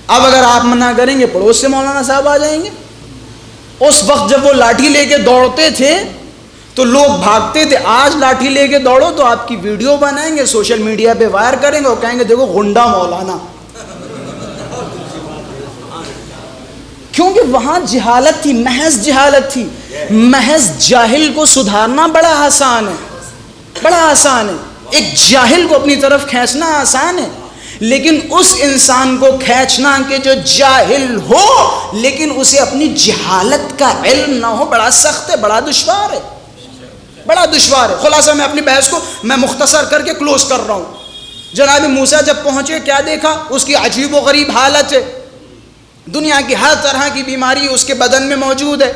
Speaker 2: اب اگر آپ منع کریں گے پڑوس سے مولانا صاحب آ جائیں گے. اس وقت جب وہ لاٹھی لے کے دوڑتے تھے تو لوگ بھاگتے تھے. آج لاٹھی لے کے دوڑو تو آپ کی ویڈیو بنائیں گے, سوشل میڈیا پہ وائر کریں گے اور کہیں گے دیکھو غنڈہ مولانا. کیونکہ وہاں جہالت تھی, محض جہالت تھی. محض جاہل کو سدھارنا بڑا آسان ہے, بڑا آسان ہے. ایک جاہل کو اپنی طرف کھینچنا آسان ہے, لیکن اس انسان کو کھینچنا کہ جو جاہل ہو لیکن اسے اپنی جہالت کا علم نہ ہو, بڑا سخت ہے, بڑا دشوار ہے, بڑا دشوار ہے. خلاصہ میں اپنی بحث کو میں مختصر کر کے کلوز کر رہا ہوں. جناب موسیٰ جب پہنچے کیا دیکھا؟ اس کی عجیب و غریب حالت ہے. دنیا کی ہر طرح کی بیماری اس کے بدن میں موجود ہے.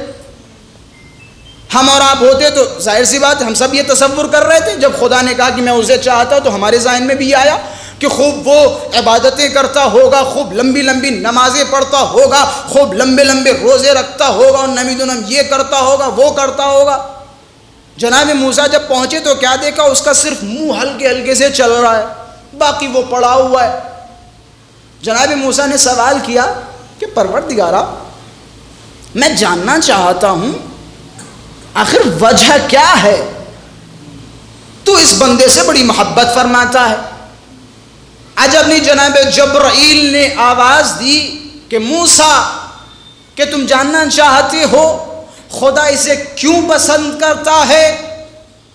Speaker 2: ہم اور آپ ہوتے تو ظاہر سی بات ہم سب یہ تصور کر رہے تھے, جب خدا نے کہا کہ میں اسے چاہتا تو ہمارے ذہن میں بھی آیا کہ خوب وہ عبادتیں کرتا ہوگا, خوب لمبی لمبی نمازیں پڑھتا ہوگا, خوب لمبے لمبے روزے رکھتا ہوگا, اور نمی دنم یہ کرتا ہوگا وہ کرتا ہوگا. جناب موسیٰ جب پہنچے تو کیا دیکھا؟ اس کا صرف منہ ہلکے ہلکے سے چل رہا ہے, باقی وہ پڑا ہوا ہے. جناب موسیٰ نے سوال کیا کہ پروردگارا میں جاننا چاہتا ہوں آخر وجہ کیا ہے, تو اس بندے سے بڑی محبت فرماتا ہے. عجب نہیں, جناب جبرائیل نے آواز دی کہ موسیٰ کہ تم جاننا چاہتے ہو خدا اسے کیوں پسند کرتا ہے؟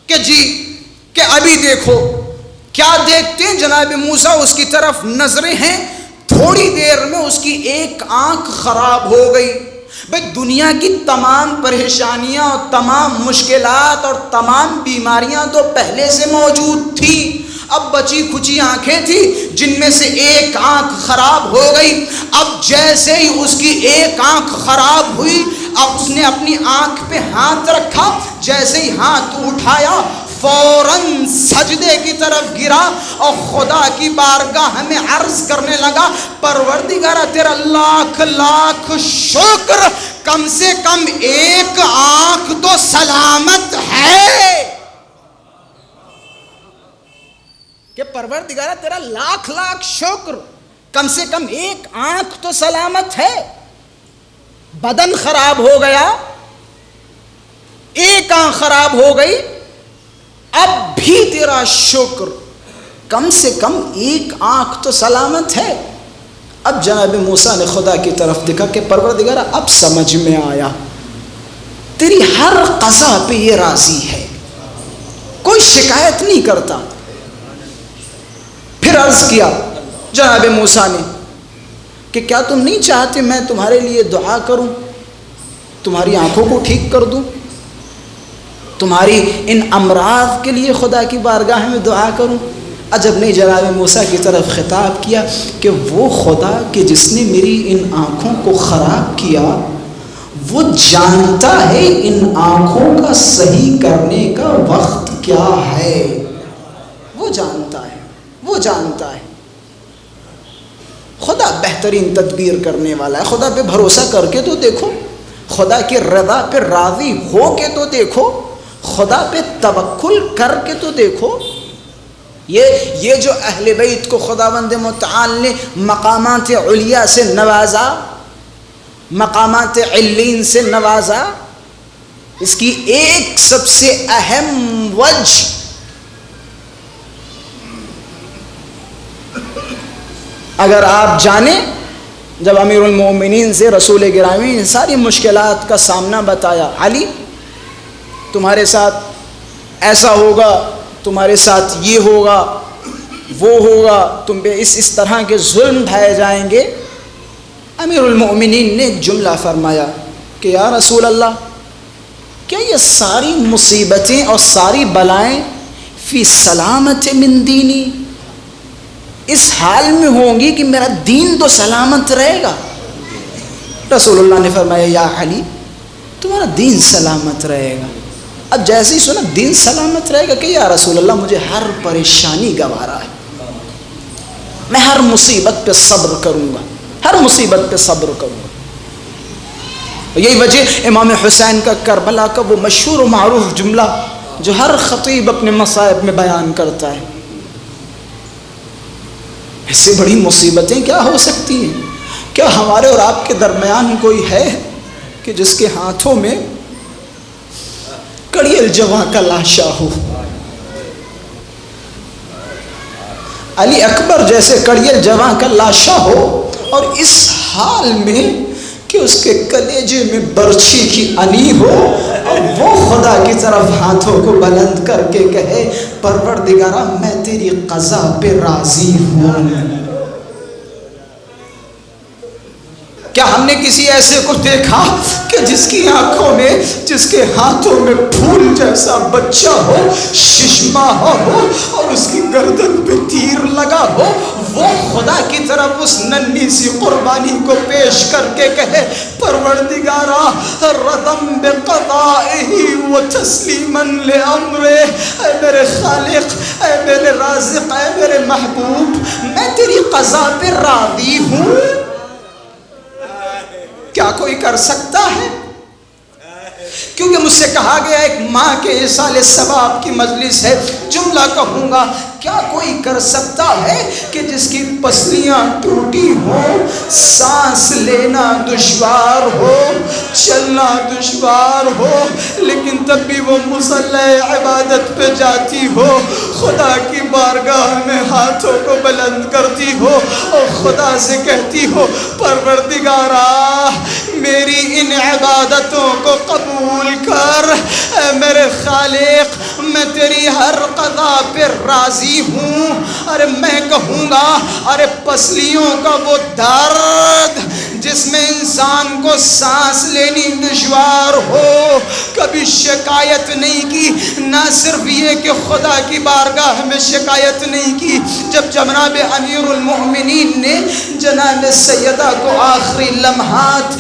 Speaker 2: کہ جی, کہ ابھی دیکھو. کیا دیکھتے ہیں جناب موسیٰ؟ اس کی طرف نظریں ہیں, تھوڑی دیر میں اس کی ایک آنکھ خراب ہو گئی. بھئی دنیا کی تمام پریشانیاں اور تمام مشکلات اور تمام بیماریاں تو پہلے سے موجود تھی, اب بچی کھچی آنکھیں تھی جن میں سے ایک آنکھ خراب ہو گئی. اب جیسے ہی اس کی ایک آنکھ خراب ہوئی, اب اس نے اپنی آنکھ پہ ہاتھ رکھا, جیسے ہی ہاتھ اٹھایا فوراً سجدے کی طرف گرا اور خدا کی بارگاہ میں عرض کرنے لگا پروردگارا تیرا لاکھ لاکھ شکر, کم سے کم ایک آنکھ تو سلامت ہے. کہ پروردگارا تیرا لاکھ لاکھ شکر, کم سے کم ایک آنکھ تو سلامت ہے. بدن خراب ہو گیا, ایک آنکھ خراب ہو گئی, اب بھی تیرا شکر, کم سے کم ایک آنکھ تو سلامت ہے. اب جناب موسیٰ نے خدا کی طرف دیکھا کہ پروردگارا اب سمجھ میں آیا, تیری ہر قضا پہ یہ راضی ہے, کوئی شکایت نہیں کرتا. پھر عرض کیا جناب موسیٰ نے کہ کیا تم نہیں چاہتے میں تمہارے لیے دعا کروں, تمہاری آنکھوں کو ٹھیک کر دوں, تمہاری ان امراض کے لیے خدا کی بارگاہ میں دعا کروں؟ عجب نہیں, جناب موسیٰ کی طرف خطاب کیا کہ وہ خدا کہ جس نے میری ان آنکھوں کو خراب کیا وہ جانتا ہے ان آنکھوں کا صحیح کرنے کا وقت کیا ہے. وہ جانتا ہے, وہ جانتا ہے. خدا بہترین تدبیر کرنے والا ہے. خدا پہ بھروسہ کر کے تو دیکھو, خدا کی رضا پہ راضی ہو کے تو دیکھو, خدا پہ توکل کر کے تو دیکھو. یہ جو اہل بیت کو خداوند متعال نے مقامات علیہ سے نوازا, مقامات علین سے نوازا, اس کی ایک سب سے اہم وجہ اگر آپ جانیں, جب امیر المومنین سے رسول گرامی ان ساری مشکلات کا سامنا بتایا, علی تمہارے ساتھ ایسا ہوگا, تمہارے ساتھ یہ ہوگا, وہ ہوگا, تم پہ اس طرح کے ظلم ڈھائے جائیں گے. امیر المؤمنین نے ایک جملہ فرمایا کہ یا رسول اللہ, کیا یہ ساری مصیبتیں اور ساری بلائیں فی سلامت من دینی, اس حال میں ہوں گی کہ میرا دین تو سلامت رہے گا؟ رسول اللہ نے فرمایا یا علی تمہارا دین سلامت رہے گا, اب جیسے ہی سنا دین سلامت رہے گا کہ یا رسول اللہ مجھے ہر پریشانی گوارا ہے، میں ہر مصیبت پہ صبر کروں گا، ہر مصیبت پہ صبر کروں گا۔ یہی وجہ امام حسین کا کربلا کا وہ مشہور و معروف جملہ جو ہر خطیب اپنے مصائب میں بیان کرتا ہے، اس سے بڑی مصیبتیں کیا ہو سکتی ہیں؟ کیا ہمارے اور آپ کے درمیان کوئی ہے کہ جس کے ہاتھوں میں کڑی الجواں کا لاشا ہو؟ علی اکبر جیسے کڑی الجواں کا لاشا ہو، اور اس حال میں کہ اس کے کلیجے میں برچھی کی علی ہو، اور وہ خدا کی طرف ہاتھوں کو بلند کر کے کہے پروردگارا میں تیری قضا پہ راضی ہوں۔ کیا ہم نے کسی ایسے کو دیکھا کہ جس کی آنکھوں میں، جس کے ہاتھوں میں پھول جیسا بچہ ہو، ششماہا ہو، اور اس کی گردن پہ تیر لگا ہو، وہ خدا کی طرف اس ننھی سی قربانی کو پیش کر کے کہے پروردگارا رضم بقضائه وتسلیما لامرہ، اے میرے خالق، اے میرے رازق، اے میرے محبوب، میں تیری قضا پہ راضی ہوں۔ کیا کوئی کر سکتا ہے؟ کیونکہ مجھ سے کہا گیا ایک ماں کے ایصال ثواب کی مجلس ہے، جملہ کہوں گا، کیا کوئی کر سکتا ہے کہ جس کی پسلیاں ٹوٹی ہوں، سانس لینا دشوار ہو، چلنا دشوار ہو، لیکن تب بھی وہ مصلی عبادت پہ جاتی ہو، خدا کی بارگاہ میں ہاتھوں کو بلند کرتی ہو اور خدا سے کہتی ہو پروردگارا میری ان عبادتوں کو قبول کر، اے میرے خالق میں تیری ہر قضا پہ راضی ہوں۔ ارے میں کہوں گا، ارے پسلیوں کا وہ درد جس میں انسان کو سانس لینی دشوار ہو، کبھی شکایت نہیں کی، نہ صرف یہ کہ خدا کی بارگاہ میں شکایت نہیں کی۔ جب جناب امیر المؤمنین نے جناب سیدہ کو آخری لمحات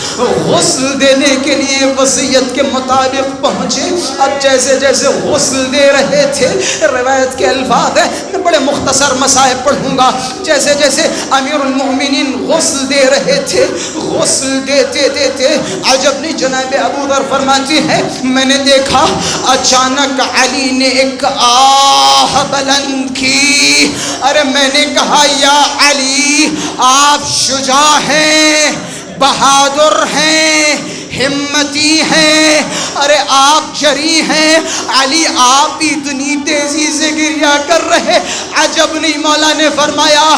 Speaker 2: غسل دینے کے لیے وصیت کے مطابق پہنچے، اب جیسے جیسے غسل دے رہے تھے، روایت کے الفاظ ہیں، میں بڑے مختصر مسائل پڑھوں گا، جیسے جیسے امیر المؤمنین غسل دے رہے تھے، غسل دیتے دیتے عجب نہیں، جناب ابو ذر فرماتی ہے میں نے دیکھا اچانک علی نے ایک آہ بلند کی، ارے میں نے کہا یا علی آپ شجاع ہیں، بہادر ہیں، ہمتی ہیں، ارے آپ جری ہیں، علی آپ اتنی تیزی سے گریہ کر رہے، عجب نہیں، مولا نے فرمایا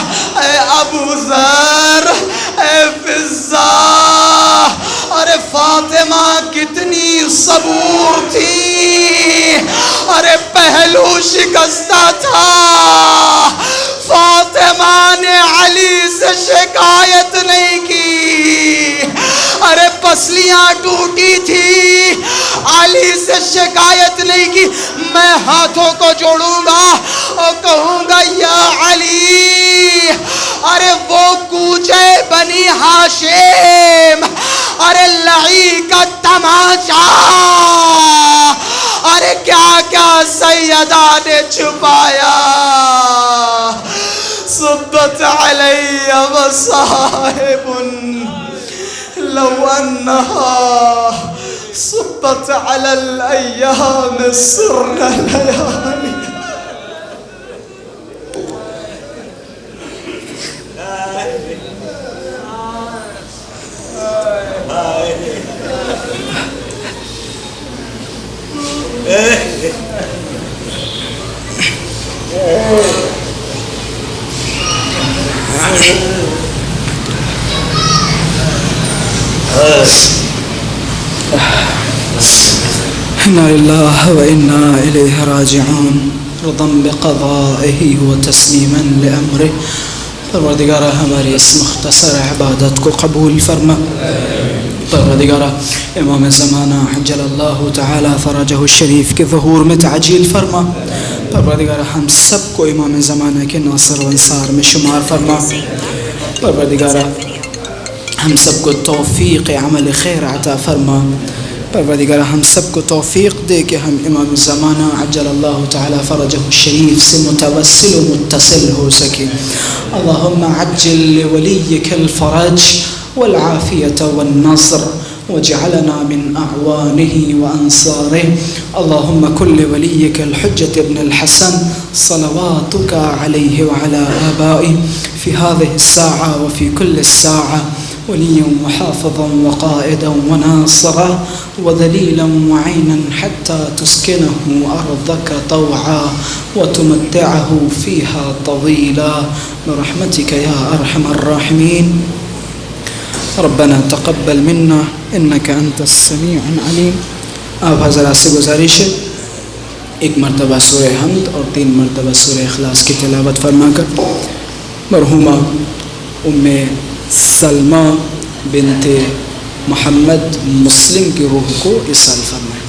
Speaker 2: اے ابو ذر، اے فضہ، ارے فاطمہ کتنی صبور تھی، ارے پہلو شکستہ تھا، فاطمہ نے علی سے شکایت نہیں کی، ارے پسلیاں ٹوٹی تھی، علی سے شکایت نہیں کی۔ میں ہاتھوں کو جوڑوں گا اور کہوں گا یا علی، ارے وہ کوچے بنی ہاشم، ارے لعی کا تماچا، ارے کیا کیا سیدہ نے چھپایا، صبت علی مصائب لو انہا صبت علی الایام سرنا لیالی۔ انا للہ و انا الیہ راجعون، رضا بقضائہ و تسلیما لامرہ۔ پروردگارہ ہماری اس مختصر عبادت کو قبول فرما، پروردگارہ امام زمانہ عجل اللہ تعالی فرجہ الشریف کے ظہور میں تعجیل فرما، پروردگارہ ہم سب کو امام زمانہ کے ناصر و انصار میں شمار فرما، پروردگارہ ہم سب کو توفیق عمل خیر عطا فرما، پروردگار ہم سب کو توفیق دے کہ ہم امام زمانہ عجل اللہ تعالی فرجہ الشریف سے متوسل و متصل ہو سکیں. اللہم عجل لولیک الفرج والعافیة والنصر واجعلنا من أعوانه وأنصاره. اللهم كل وليك الحجة ابن الحسن صلواتك عليه وعلى آبائه في هذه الساعة وفي كل الساعة وليا وحافظا وقائدا وناصرا وذليلا وعينا حتى تسكنه أرضك طوعا وتمتعه فيها طويلا برحمتك يا أرحم الراحمين. ربنا تقبل منا انك انت السميع العليم. آپ حضرات سے گزارش ہے ایک مرتبہ سورہ حمد اور 3 مرتبہ سورہ اخلاص کی تلاوت فرما کر مرحومہ ام سلمہ بنت محمد مسلم کی روح کو ایصال فرمائیں.